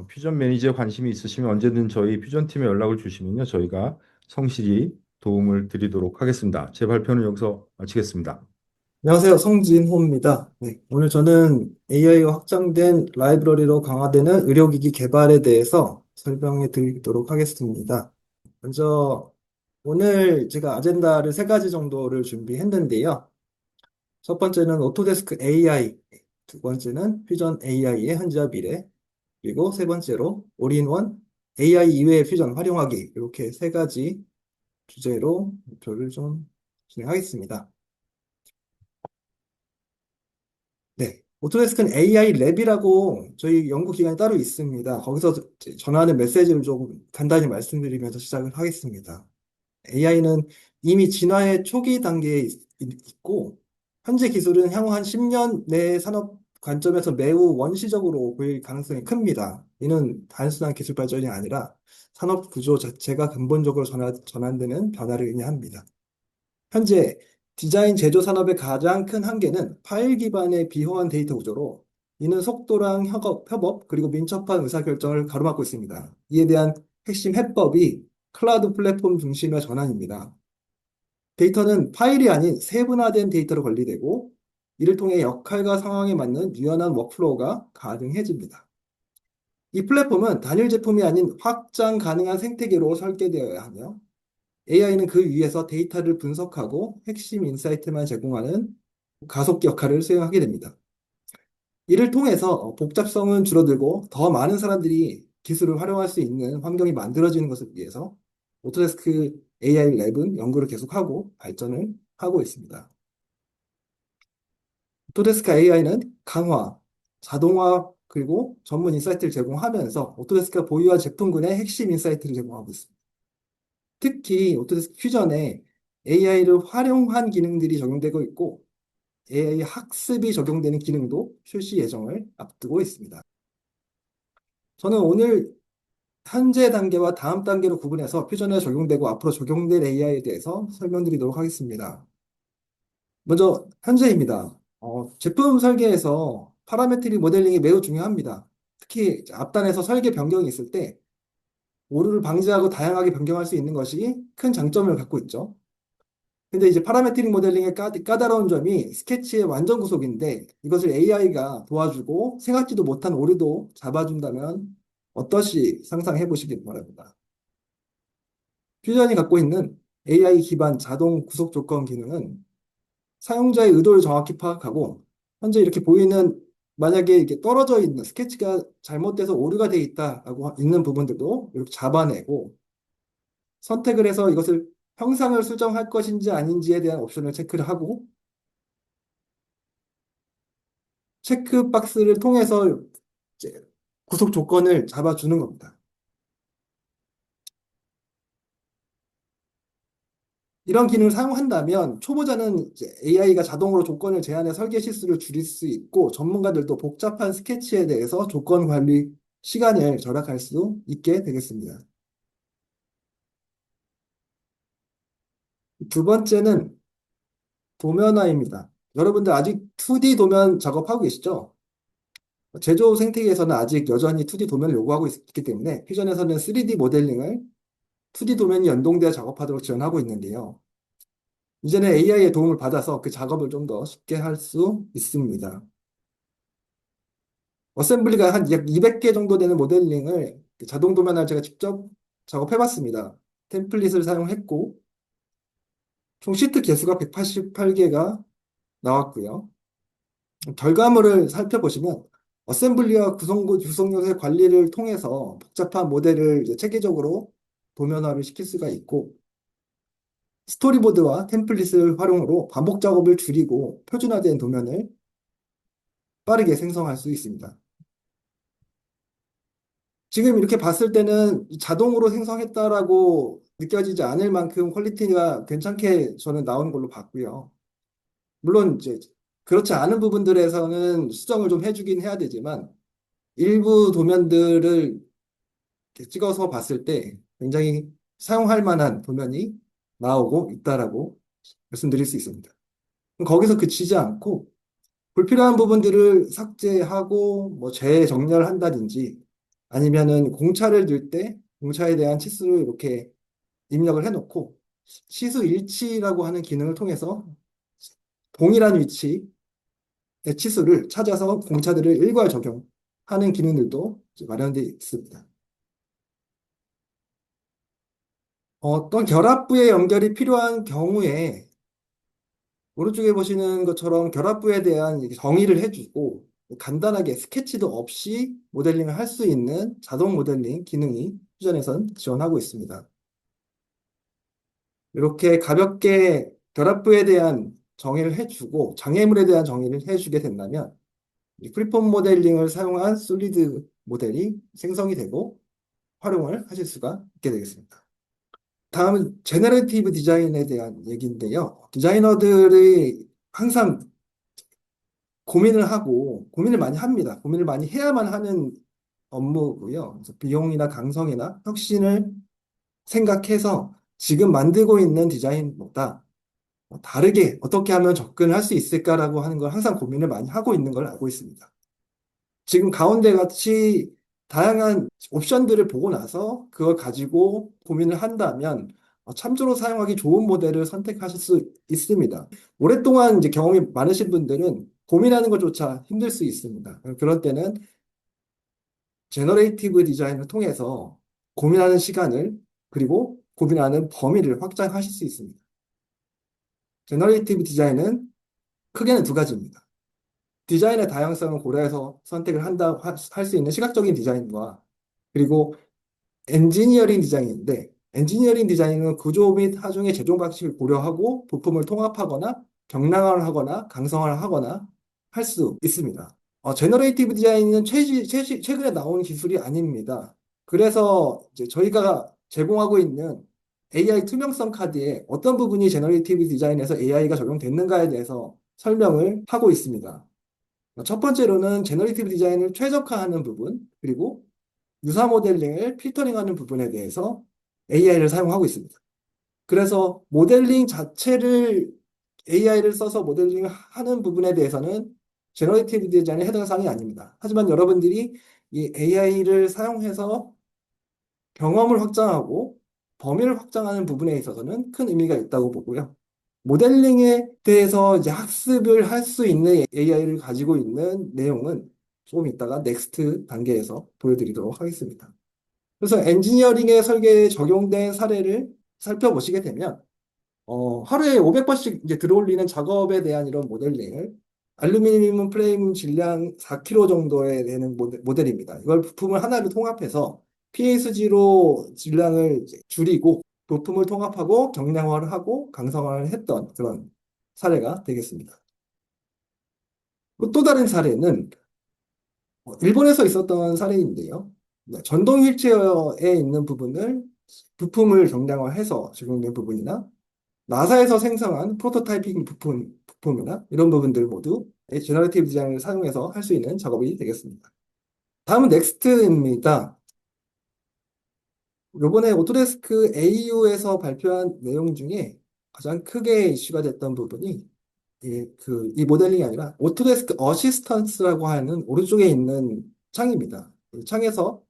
퓨전 매니저에 관심이 있으시면 언제든 저희 퓨전 팀에 연락을 주시면요. 저희가 성실히 도움을 드리도록 하겠습니다. 제 발표는 여기서 마치겠습니다. 안녕하세요. 성진호입니다. 네, 오늘 저는 AI가 확장된 라이브러리로 강화되는 의료기기 개발에 대해서 설명해 드리도록 하겠습니다. 먼저 오늘 제가 아젠다를 세 가지 정도를 준비했는데요. 첫 번째는 오토데스크 AI, 두 번째는 퓨전 AI의 현재와 미래, 그리고 세 번째로 올인원 AI 이외의 퓨전 활용하기, 이렇게 세 가지 주제로 발표를 좀 진행하겠습니다. 네. 오토데스크는 AI 랩이라고 저희 연구기관이 따로 있습니다. 거기서 전하는 메시지를 조금 간단히 말씀드리면서 시작을 하겠습니다. AI는 이미 진화의 초기 단계에 있고, 현재 기술은 향후 한 10년 내 산업 관점에서 매우 원시적으로 보일 가능성이 큽니다. 이는 단순한 기술 발전이 아니라 산업 구조 자체가 근본적으로 전환되는 변화를 의미합니다. 현재 디자인 제조 산업의 가장 큰 한계는 파일 기반의 비호환 데이터 구조로 이는 속도랑 협업 그리고 민첩한 의사결정을 가로막고 있습니다. 이에 대한 핵심 해법이 클라우드 플랫폼 중심의 전환입니다. 데이터는 파일이 아닌 세분화된 데이터로 관리되고 이를 통해 역할과 상황에 맞는 유연한 워크플로우가 가능해집니다. 이 플랫폼은 단일 제품이 아닌 확장 가능한 생태계로 설계되어야 하며 AI는 그 위에서 데이터를 분석하고 핵심 인사이트만 제공하는 가속기 역할을 수행하게 됩니다. 이를 통해서 복잡성은 줄어들고 더 많은 사람들이 기술을 활용할 수 있는 환경이 만들어지는 것을 위해서 오토데스크 AI 랩은 연구를 계속하고 발전을 하고 있습니다. 오토데스크 AI는 강화, 자동화, 그리고 전문 인사이트를 제공하면서 오토데스크가 보유한 제품군의 핵심 인사이트를 제공하고 있습니다. 특히 오토데스크 퓨전에 AI를 활용한 기능들이 적용되고 있고 AI 학습이 적용되는 기능도 출시 예정을 앞두고 있습니다. 저는 오늘 현재 단계와 다음 단계로 구분해서 퓨전에 적용되고 앞으로 적용될 AI에 대해서 설명드리도록 하겠습니다. 먼저 현재입니다. 제품 설계에서 파라메트릭 모델링이 매우 중요합니다. 특히 앞단에서 설계 변경이 있을 때 오류를 방지하고 다양하게 변경할 수 있는 것이 큰 장점을 갖고 있죠. 근데 이제 파라메트릭 모델링의 까다로운 점이 스케치의 완전 구속인데 이것을 AI가 도와주고 생각지도 못한 오류도 잡아준다면 어떠시 상상해 보시기 바랍니다. 퓨전이 갖고 있는 AI 기반 자동 구속 조건 기능은 사용자의 의도를 정확히 파악하고 현재 이렇게 보이는 만약에 이렇게 떨어져 있는 스케치가 잘못돼서 오류가 되어 있다라고 있는 부분들도 이렇게 잡아내고 선택을 해서 이것을 형상을 수정할 것인지 아닌지에 대한 옵션을 체크를 하고 체크박스를 통해서 이제 구속 조건을 잡아주는 겁니다. 이런 기능을 사용한다면 초보자는 이제 AI가 자동으로 조건을 제한해 설계 실수를 줄일 수 있고 전문가들도 복잡한 스케치에 대해서 조건 관리 시간을 절약할 수 있게 되겠습니다. 두 번째는 도면화입니다. 여러분들 아직 2D 도면 작업하고 계시죠? 제조 생태계에서는 아직 여전히 2D 도면을 요구하고 있기 때문에 퓨전에서는 3D 모델링을 2D 도면이 연동되어 작업하도록 지원하고 있는데요. 이제는 AI의 도움을 받아서 그 작업을 좀 더 쉽게 할 수 있습니다. 어셈블리가 한 약 200개 정도 되는 모델링을 자동 도면을 제가 직접 작업해봤습니다. 템플릿을 사용했고, 총 시트 개수가 188개가 나왔고요. 결과물을 살펴보시면 어셈블리와 구성 요소의 관리를 통해서 복잡한 모델을 이제 체계적으로 도면화를 시킬 수가 있고, 스토리보드와 템플릿을 활용으로 반복 작업을 줄이고 표준화된 도면을 빠르게 생성할 수 있습니다. 지금 이렇게 봤을 때는 자동으로 생성했다라고 느껴지지 않을 만큼 퀄리티가 괜찮게 저는 나온 걸로 봤고요. 물론 이제 그렇지 않은 부분들에서는 수정을 좀 해주긴 해야 되지만 일부 도면들을 이렇게 찍어서 봤을 때 굉장히 사용할 만한 도면이 나오고 있다라고 말씀드릴 수 있습니다. 거기서 그치지 않고 불필요한 부분들을 삭제하고 뭐 재정렬한다든지 아니면은 공차를 들 때 공차에 대한 치수를 이렇게 입력을 해놓고 치수 일치라고 하는 기능을 통해서 동일한 위치의 치수를 찾아서 공차들을 일괄 적용하는 기능들도 이제 마련되어 있습니다. 어떤 결합부의 연결이 필요한 경우에 오른쪽에 보시는 것처럼 결합부에 대한 이렇게 정의를 해주고 간단하게 스케치도 없이 모델링을 할 수 있는 자동 모델링 기능이 퓨전에선 지원하고 있습니다. 이렇게 가볍게 결합부에 대한 정의를 해주고 장애물에 대한 정의를 해주게 된다면 이 프리폼 모델링을 사용한 솔리드 모델이 생성이 되고 활용을 하실 수가 있게 되겠습니다. 다음은 제너레이티브 디자인에 대한 얘기인데요. 디자이너들이 항상 고민을 많이 합니다. 고민을 많이 해야만 하는 업무고요. 그래서 비용이나 강성이나 혁신을 생각해서 지금 만들고 있는 디자인보다 다르게 어떻게 하면 접근할 수 있을까라고 하는 걸 항상 고민을 많이 하고 있는 걸 알고 있습니다. 지금 가운데 같이 다양한 옵션들을 보고 나서 그걸 가지고 고민을 한다면 참조로 사용하기 좋은 모델을 선택하실 수 있습니다. 오랫동안 이제 경험이 많으신 분들은 고민하는 것조차 힘들 수 있습니다. 그럴 때는 제너레이티브 디자인을 통해서 고민하는 시간을 그리고 고민하는 범위를 확장하실 수 있습니다. 제너레이티브 디자인은 크게는 두 가지입니다. 디자인의 다양성을 고려해서 선택을 한다 할 수 있는 시각적인 디자인과 그리고 엔지니어링 디자인인데 엔지니어링 디자인은 구조 및 하중의 제조 방식을 고려하고 부품을 통합하거나 경량화를 하거나 강성화를 하거나 할 수 있습니다. 제너레이티브 디자인은 최근에 나온 기술이 아닙니다. 그래서 이제 저희가 제공하고 있는 AI 투명성 카드에 어떤 부분이 제너레이티브 디자인에서 AI가 적용됐는가에 대해서 설명을 하고 있습니다. 첫 번째로는 제너레이티브 디자인을 최적화하는 부분, 그리고 유사 모델링을 필터링하는 부분에 대해서 AI를 사용하고 있습니다. 그래서 모델링 자체를 AI를 써서 모델링하는 부분에 대해서는 제너레이티브 디자인에 해당 사항이 아닙니다. 하지만 여러분들이 이 AI를 사용해서 경험을 확장하고 범위를 확장하는 부분에 있어서는 큰 의미가 있다고 보고요. 모델링에 대해서 이제 학습을 할 수 있는 AI를 가지고 있는 내용은 조금 이따가 넥스트 단계에서 보여드리도록 하겠습니다. 그래서 엔지니어링의 설계에 적용된 사례를 살펴보시게 되면 하루에 500번씩 이제 들어올리는 작업에 대한 이런 모델링을 알루미늄 프레임 질량 4kg 정도에 되는 모델입니다. 이걸 부품을 하나를 통합해서 PSG로 질량을 이제 줄이고 부품을 통합하고 경량화를 하고 강성화를 했던 그런 사례가 되겠습니다. 또 다른 사례는 일본에서 있었던 사례인데요. 전동 휠체어에 있는 부품을 경량화해서 적용된 부분이나 나사에서 생성한 프로토타이핑 부품이나 이런 부분들 모두 제너레이티브 디자인을 사용해서 할 수 있는 작업이 되겠습니다. 다음은 넥스트입니다. 요번에 오토데스크 AU에서 발표한 내용 중에 가장 크게 이슈가 됐던 부분이 이 모델링이 아니라 오토데스크 어시스턴스라고 하는 오른쪽에 있는 창입니다. 이 창에서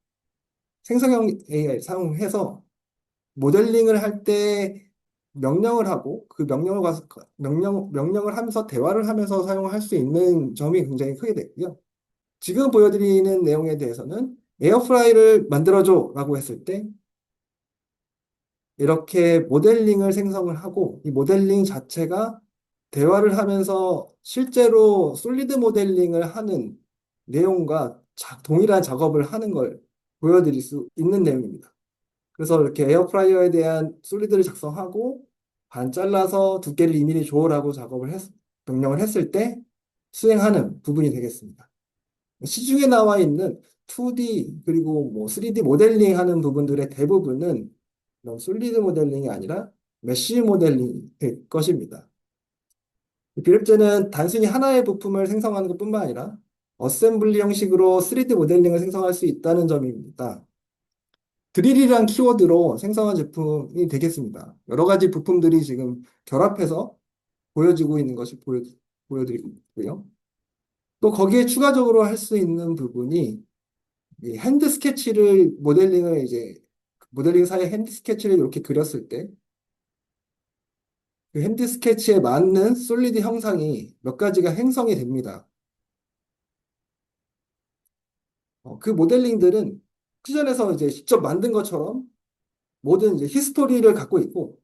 생성형 AI 사용해서 모델링을 할 때 명령을 하고 그 명령을 하면서 대화를 하면서 사용할 수 있는 점이 굉장히 크게 됐고요. 지금 보여드리는 내용에 대해서는 에어프라이를 만들어줘 라고 했을 때 이렇게 모델링을 생성을 하고 이 모델링 자체가 대화를 하면서 실제로 솔리드 모델링을 하는 내용과 동일한 작업을 하는 걸 보여드릴 수 있는 내용입니다. 그래서 이렇게 에어프라이어에 대한 솔리드를 작성하고 반 잘라서 두께를 2mm 줘라고 명령을 했을 때 수행하는 부분이 되겠습니다. 시중에 나와 있는 2D 그리고 뭐 3D 모델링 하는 부분들의 대부분은 이런 솔리드 모델링이 아니라 메쉬 모델링이 될 것입니다. 비랩제는 단순히 하나의 부품을 생성하는 것뿐만 아니라 어셈블리 형식으로 3D 모델링을 생성할 수 있다는 점입니다. 드릴이란 키워드로 생성한 제품이 되겠습니다. 여러 가지 부품들이 지금 결합해서 보여지고 있는 것이 보여드리고 있고요. 또 거기에 추가적으로 할 수 있는 부분이 이 핸드 스케치를 모델링사의 핸드 스케치를 이렇게 그렸을 때 그 핸드 스케치에 맞는 솔리드 형상이 몇 가지가 생성이 됩니다. 그 모델링들은 퓨전에서 이제 직접 만든 것처럼 모든 이제 히스토리를 갖고 있고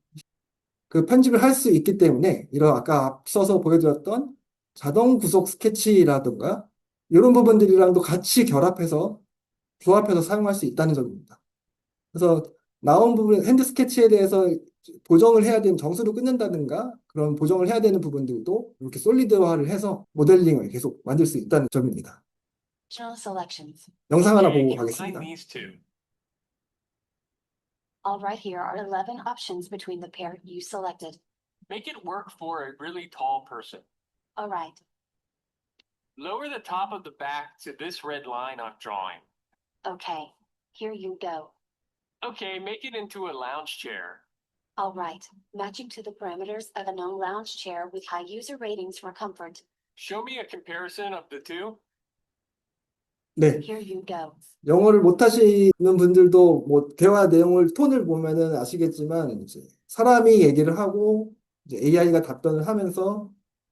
그 편집을 할 수 있기 때문에 이런 아까 앞서서 보여드렸던 자동 구속 스케치라든가 이런 부분들이랑도 같이 결합해서 조합해서 사용할 수 있다는 점입니다. 그래서 나온 부분 핸드 스케치에 대해서 보정을 해야 되는 정수를 끊는다든가 그런 보정을 해야 되는 부분들도 이렇게 솔리드화를 해서 모델링을 계속 만들 수 있다는 점입니다. Channel selections. 영상 하나 Okay, 보고 combine 가겠습니다. these two. All right, here are 11 options between the pair you selected. Make it work for a really tall person. All right. Lower the top of the back to this red line I'm drawing. Okay. Here you go. Okay, make it into a lounge chair. All right. Matching to the parameters of a known lounge chair with high user ratings for comfort. Show me a comparison of the two. 네. Here you go. 영어를 못 하시는 분들도 뭐 대화 내용을 톤을 보면은 아시겠지만 이제 사람이 얘기를 하고 이제 AI가 답변을 하면서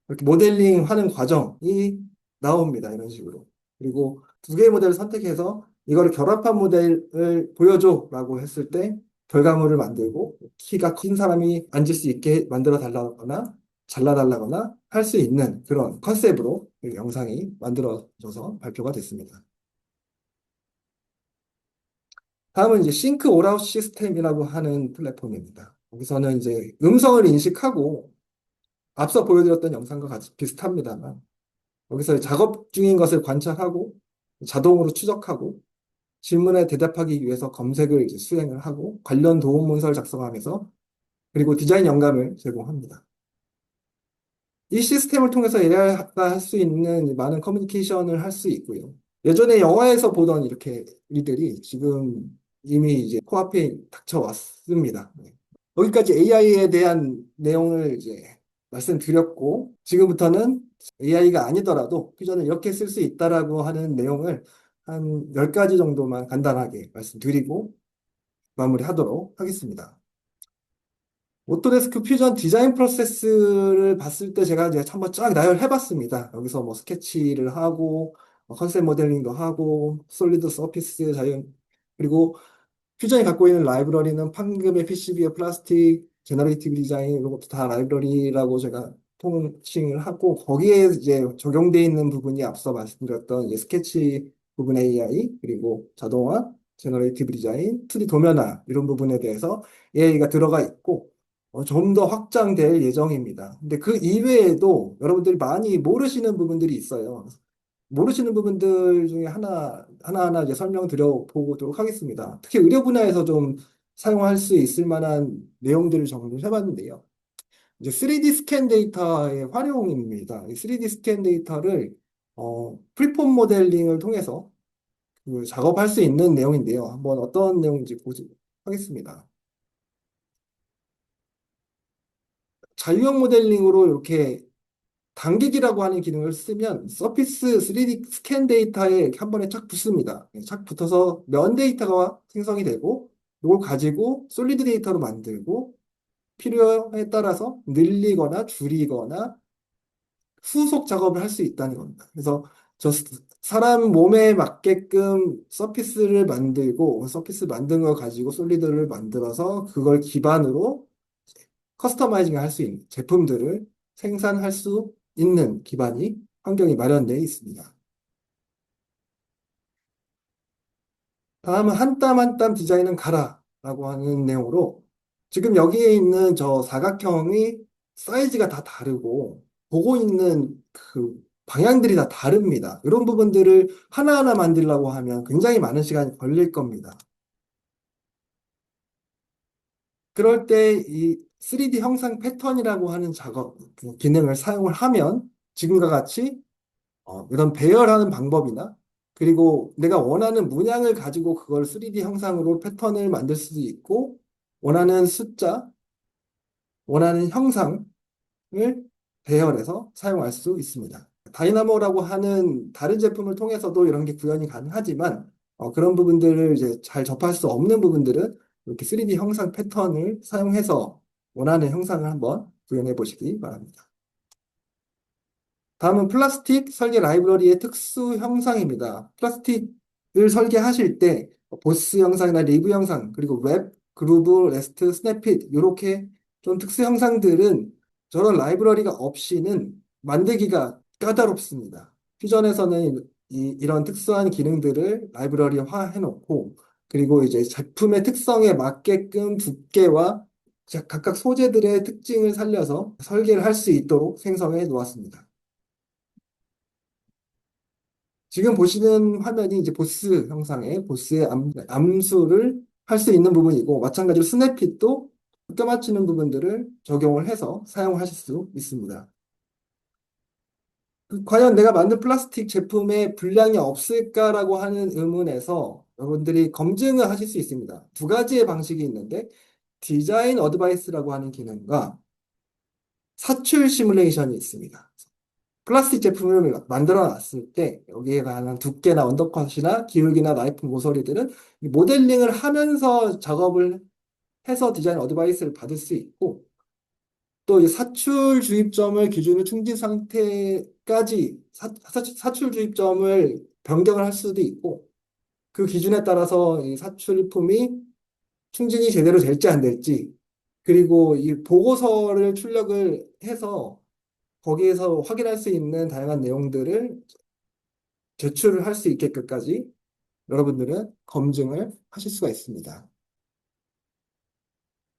이렇게 모델링 하는 과정이 나옵니다. 이런 식으로. 그리고 두 개의 모델을 선택해서 이거를 결합한 모델을 보여줘라고 했을 때 결과물을 만들고 키가 큰 사람이 앉을 수 있게 만들어 달라거나 잘라달라거나 할 수 있는 그런 컨셉으로 이 영상이 만들어져서 발표가 됐습니다. 다음은 이제 싱크 올아웃 시스템이라고 하는 플랫폼입니다. 여기서는 이제 음성을 인식하고 앞서 보여드렸던 영상과 같이 비슷합니다만 여기서 작업 중인 것을 관찰하고 자동으로 추적하고 질문에 대답하기 위해서 검색을 이제 수행을 하고 관련 도움 문서를 작성하면서 그리고 디자인 영감을 제공합니다. 이 시스템을 통해서 AI가 할 수 있는 많은 커뮤니케이션을 할 수 있고요. 예전에 영화에서 보던 이렇게 일들이 지금 이미 이제 코앞에 닥쳐왔습니다. 여기까지 AI에 대한 내용을 이제 말씀드렸고, 지금부터는 AI가 아니더라도 퓨전을 이렇게 쓸 수 있다라고 하는 내용을 한 10가지 정도만 간단하게 말씀드리고 마무리하도록 하겠습니다. 오토데스크 퓨전 디자인 프로세스를 봤을 때 제가 이제 한번 쫙 나열해봤습니다. 여기서 뭐 스케치를 하고, 컨셉 모델링도 하고, 솔리드 서피스 그리고 퓨전이 갖고 있는 라이브러리는 판금의 PCB의 플라스틱, 제너레이티브 디자인 이런 것도 다 라이브러리라고 제가 통칭을 하고 거기에 이제 적용되어 있는 부분이 앞서 말씀드렸던 이제 스케치 부분 AI 그리고 자동화, 제너레이티브 디자인, 2D 도면화 이런 부분에 대해서 AI가 들어가 있고 좀 더 확장될 예정입니다. 근데 그 이외에도 여러분들이 많이 모르시는 부분들이 있어요. 모르시는 부분들 중에 하나하나 이제 설명드려 보도록 하겠습니다. 특히 의료 분야에서 좀 사용할 수 있을 만한 내용들을 정리를 해봤는데요. 이제 3D 스캔 데이터의 활용입니다. 이 3D 스캔 데이터를 프리폼 모델링을 통해서 작업할 수 있는 내용인데요. 한번 어떤 내용인지 보도록 하겠습니다. 자유형 모델링으로 이렇게 당기기라고 하는 기능을 쓰면 서피스 3D 스캔 데이터에 이렇게 한 번에 착 붙습니다. 착 붙어서 면 데이터가 생성이 되고 이걸 가지고 솔리드 데이터로 만들고 필요에 따라서 늘리거나 줄이거나 후속 작업을 할 수 있다는 겁니다. 그래서 저 사람 몸에 맞게끔 서피스를 만들고 서피스 만든 걸 가지고 솔리드를 만들어서 그걸 기반으로 커스터마이징 할 수 있는 제품들을 생산할 수 있는 기반이 환경이 마련되어 있습니다. 다음은 한 땀 한 땀 디자인은 가라라고 하는 내용으로 지금 여기에 있는 저 사각형이 사이즈가 다 다르고 보고 있는 그 방향들이 다 다릅니다. 이런 부분들을 하나하나 만들려고 하면 굉장히 많은 시간이 걸릴 겁니다. 그럴 때 이 3D 형상 패턴이라고 하는 작업 기능을 사용을 하면 지금과 같이 이런 배열하는 방법이나 그리고 내가 원하는 문양을 가지고 그걸 3D 형상으로 패턴을 만들 수도 있고 원하는 숫자, 원하는 형상을 배열해서 사용할 수 있습니다. 다이나모라고 하는 다른 제품을 통해서도 이런 게 구현이 가능하지만 그런 부분들을 이제 잘 접할 수 없는 부분들은 이렇게 3D 형상 패턴을 사용해서 원하는 형상을 한번 구현해 보시기 바랍니다. 다음은 플라스틱 설계 라이브러리의 특수 형상입니다. 플라스틱을 설계하실 때 보스 형상이나 리브 형상, 그리고 웹, 그루브, 레스트, 스냅핏 이렇게 좀 특수 형상들은 저런 라이브러리가 없이는 만들기가 까다롭습니다. 퓨전에서는 이런 특수한 기능들을 라이브러리화 해놓고 그리고 이제 제품의 특성에 맞게끔 두께와 각각 소재들의 특징을 살려서 설계를 할 수 있도록 생성해 놓았습니다. 지금 보시는 화면이 이제 보스 형상의 보스의 암수를 할 수 있는 부분이고 마찬가지로 스냅핏도 껴 맞추는 부분들을 적용을 해서 사용하실 수 있습니다. 과연 내가 만든 플라스틱 제품에 불량이 없을까라고 하는 의문에서 여러분들이 검증을 하실 수 있습니다. 두 가지의 방식이 있는데 디자인 어드바이스라고 하는 기능과 사출 시뮬레이션이 있습니다. 플라스틱 제품을 만들어 놨을 때 여기에 관한 두께나 언더컷이나 기울기나 나이프 모서리들은 이 모델링을 하면서 작업을 해서 디자인 어드바이스를 받을 수 있고 또 이 사출 주입점을 기준으로 충진 상태까지 사출 주입점을 변경을 할 수도 있고 그 기준에 따라서 이 사출품이 충진이 제대로 될지 안 될지 그리고 이 보고서를 출력을 해서 거기에서 확인할 수 있는 다양한 내용들을 제출을 할 수 있게끔까지 여러분들은 검증을 하실 수가 있습니다.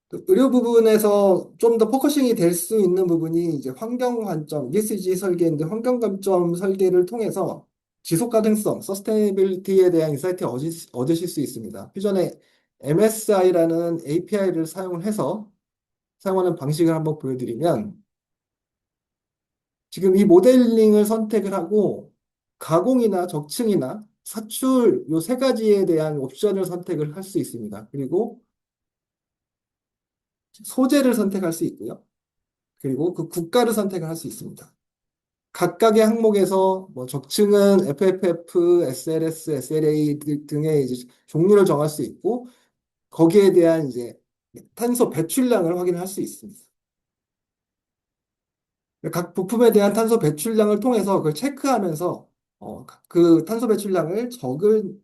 또 의료 부분에서 좀 더 포커싱이 될 수 있는 부분이 이제 환경 관점, ESG 설계인데 환경 관점 설계를 통해서 지속 가능성, 서스테이너빌리티에 대한 인사이트 얻으실 수 있습니다. 퓨전에 MSI라는 API를 사용을 해서 사용하는 방식을 한번 보여드리면 지금 이 모델링을 선택을 하고 가공이나 적층이나 사출 요 세 가지에 대한 옵션을 선택을 할 수 있습니다. 그리고 소재를 선택할 수 있고요. 그리고 그 국가를 선택을 할 수 있습니다. 각각의 항목에서 뭐 적층은 FFF, SLS, SLA 등의 이제 종류를 정할 수 있고 거기에 대한 이제 탄소 배출량을 확인할 수 있습니다. 각 부품에 대한 탄소 배출량을 통해서 그걸 체크하면서 그 탄소 배출량을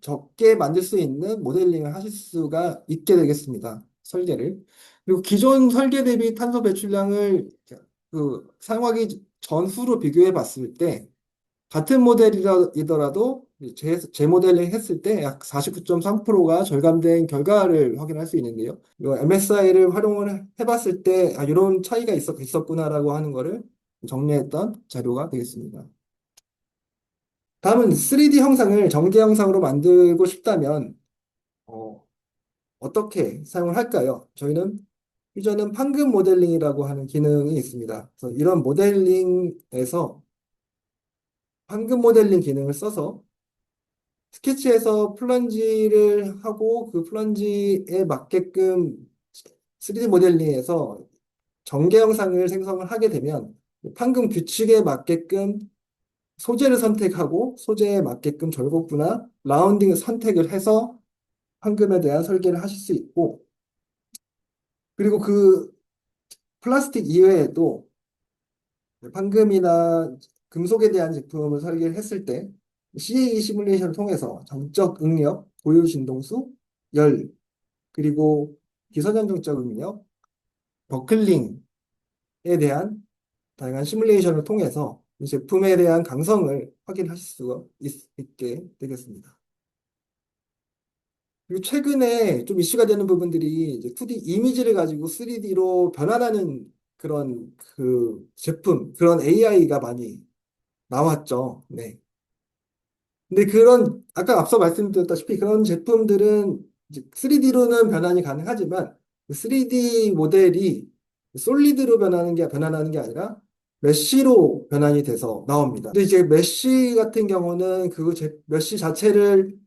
적게 만들 수 있는 모델링을 하실 수가 있게 되겠습니다. 설계를. 그리고 기존 설계 대비 탄소 배출량을 사용하기 전후로 비교해 봤을 때 같은 모델이더라도 재모델링 했을 때 약 49.3%가 절감된 결과를 확인할 수 있는데요. MSI를 활용을 해봤을 때 이런 차이가 있었구나라고 하는 거를 정리했던 자료가 되겠습니다. 다음은 3D 형상을 전개 형상으로 만들고 싶다면 어떻게 사용을 할까요? 저희는 퓨전은 판금 모델링이라고 하는 기능이 있습니다. 그래서 이런 모델링에서 판금 모델링 기능을 써서 스케치에서 플런지를 하고 그 플런지에 맞게끔 3D 모델링에서 전개 영상을 생성을 하게 되면 판금 규칙에 맞게끔 소재를 선택하고 소재에 맞게끔 절곡부나 라운딩을 선택을 해서 판금에 대한 설계를 하실 수 있고 그리고 그 플라스틱 이외에도 판금이나 금속에 대한 제품을 설계를 했을 때 CAE 시뮬레이션을 통해서 정적 응력, 고유 진동수, 열, 그리고 기선전등적 응력, 버클링에 대한 다양한 시뮬레이션을 통해서 이 제품에 대한 강성을 확인하실 수가 있게 되겠습니다. 그리고 최근에 좀 이슈가 되는 부분들이 이제 2D 이미지를 가지고 3D로 변환하는 그런 그 제품, 그런 AI가 많이 나왔죠. 네. 근데 그런 아까 앞서 말씀드렸다시피 그런 제품들은 이제 3D로는 변환이 가능하지만 3D 모델이 솔리드로 변환하는 게 아니라 메쉬로 변환이 돼서 나옵니다. 근데 이제 메쉬 같은 경우는 메쉬 자체를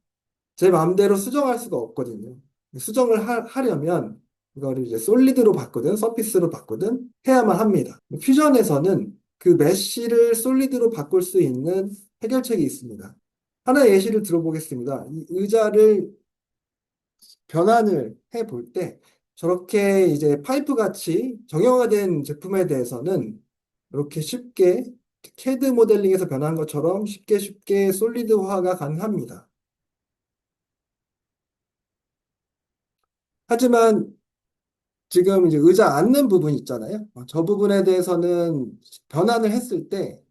제 마음대로 수정할 수가 없거든요. 수정을 하려면 이거를 이제 솔리드로 바꾸든 서피스로 바꾸든 해야만 합니다. 퓨전에서는 그 메쉬를 솔리드로 바꿀 수 있는 해결책이 있습니다. 하나의 예시를 들어보겠습니다. 이 의자를 변환을 해 볼 때 저렇게 이제 파이프 같이 정형화된 제품에 대해서는 이렇게 쉽게 CAD 모델링에서 변한 것처럼 쉽게 솔리드화가 가능합니다. 하지만 지금 이제 의자 앉는 부분 있잖아요. 저 부분에 대해서는 변환을 했을 때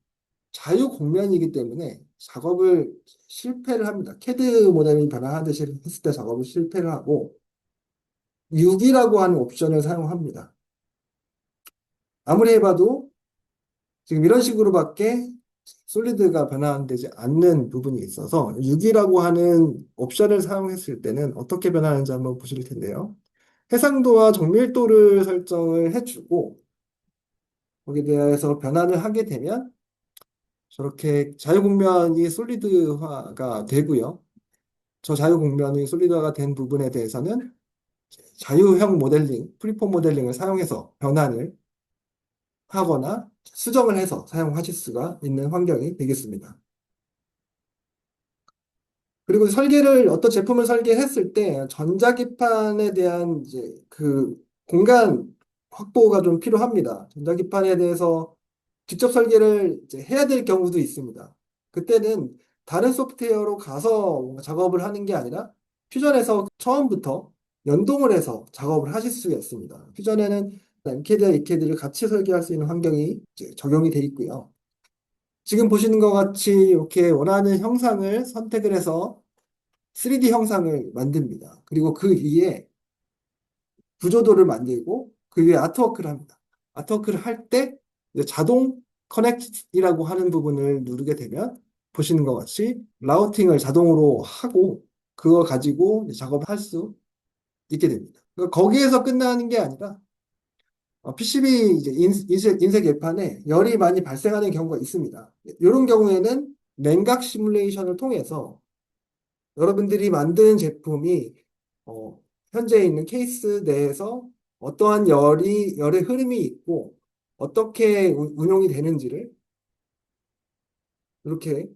자유 공면이기 때문에 작업을 실패를 합니다. 캐드 모델링 변환하듯이 했을 때 작업을 실패를 하고 6이라고 하는 옵션을 사용합니다. 아무리 해봐도 지금 이런 식으로밖에 솔리드가 변환되지 않는 부분이 있어서 6이라고 하는 옵션을 사용했을 때는 어떻게 변하는지 한번 보실 텐데요. 해상도와 정밀도를 설정을 해주고 거기에 대해서 변환을 하게 되면 저렇게 자유공면이 솔리드화가 되고요. 저 자유공면이 솔리드화가 된 부분에 대해서는 자유형 모델링, 프리폼 모델링을 사용해서 변환을 하거나 수정을 해서 사용하실 수가 있는 환경이 되겠습니다. 그리고 어떤 제품을 설계했을 때 전자기판에 대한 이제 그 공간 확보가 좀 필요합니다. 전자기판에 대해서 직접 설계를 이제 해야 될 경우도 있습니다. 그때는 다른 소프트웨어로 가서 작업을 하는 게 아니라 퓨전에서 처음부터 연동을 해서 작업을 하실 수가 있습니다. 퓨전에는 MCAD와 ECAD를 같이 설계할 수 있는 환경이 이제 적용이 되어 있고요. 지금 보시는 것 같이 이렇게 원하는 형상을 선택을 해서 3D 형상을 만듭니다. 그리고 그 위에 구조도를 만들고 그 위에 아트워크를 합니다. 아트워크를 할 때 자동 커넥트이라고 하는 부분을 누르게 되면 보시는 것 같이 라우팅을 자동으로 하고 그거 가지고 작업할 수 있게 됩니다. 그러니까 거기에서 끝나는 게 아니라 PCB 이제 인쇄 개판에 열이 많이 발생하는 경우가 있습니다. 이런 경우에는 냉각 시뮬레이션을 통해서 여러분들이 만든 제품이 현재 있는 케이스 내에서 어떠한 열의 흐름이 있고 어떻게 운용이 되는지를 이렇게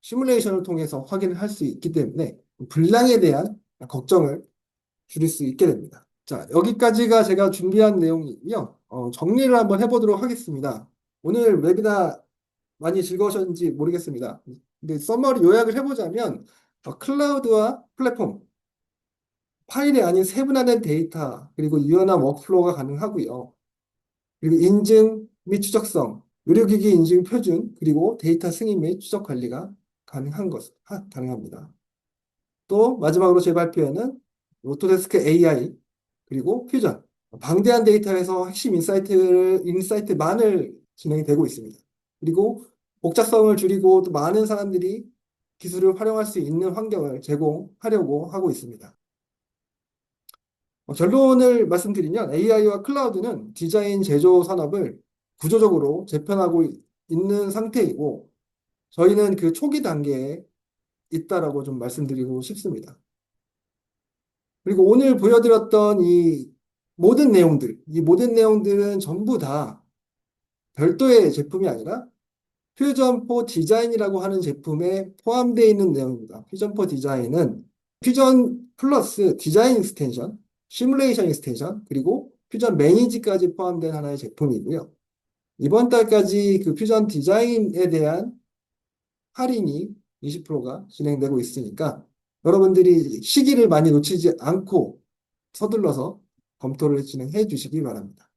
시뮬레이션을 통해서 확인을 할 수 있기 때문에 불량에 대한 걱정을 줄일 수 있게 됩니다. 자, 여기까지가 제가 준비한 내용이고요. 정리를 한번 해보도록 하겠습니다. 오늘 웨비나 많이 즐거우셨는지 모르겠습니다. 근데 서머리 요약을 해보자면 클라우드와 플랫폼, 파일이 아닌 세분화된 데이터, 그리고 유연한 워크플로우가 가능하고요. 그리고 인증 및 추적성, 의료기기 인증 표준, 그리고 데이터 승인 및 추적 관리가 가능합니다. 또 마지막으로 제 발표에는 오토데스크 AI, 그리고 퓨전, 방대한 데이터에서 핵심 인사이트만을 진행이 되고 있습니다. 그리고 복잡성을 줄이고 또 많은 사람들이 기술을 활용할 수 있는 환경을 제공하려고 하고 있습니다. 결론을 말씀드리면 AI와 클라우드는 디자인 제조 산업을 구조적으로 재편하고 있는 상태이고 저희는 그 초기 단계에 있다라고 좀 말씀드리고 싶습니다. 그리고 오늘 보여드렸던 이 모든 내용들은 전부 다 별도의 제품이 아니라 퓨전4 디자인이라고 하는 제품에 포함되어 있는 내용입니다. 퓨전4 디자인은 퓨전 플러스 디자인 익스텐션, 시뮬레이션 익스텐션, 그리고 퓨전 매니지까지 포함된 하나의 제품이고요. 이번 달까지 그 퓨전 디자인에 대한 할인이 20%가 진행되고 있으니까 여러분들이 시기를 많이 놓치지 않고 서둘러서 검토를 진행해 주시기 바랍니다.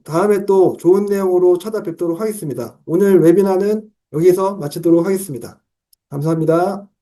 다음에 또 좋은 내용으로 찾아뵙도록 하겠습니다. 오늘 웨비나는 여기서 마치도록 하겠습니다. 감사합니다.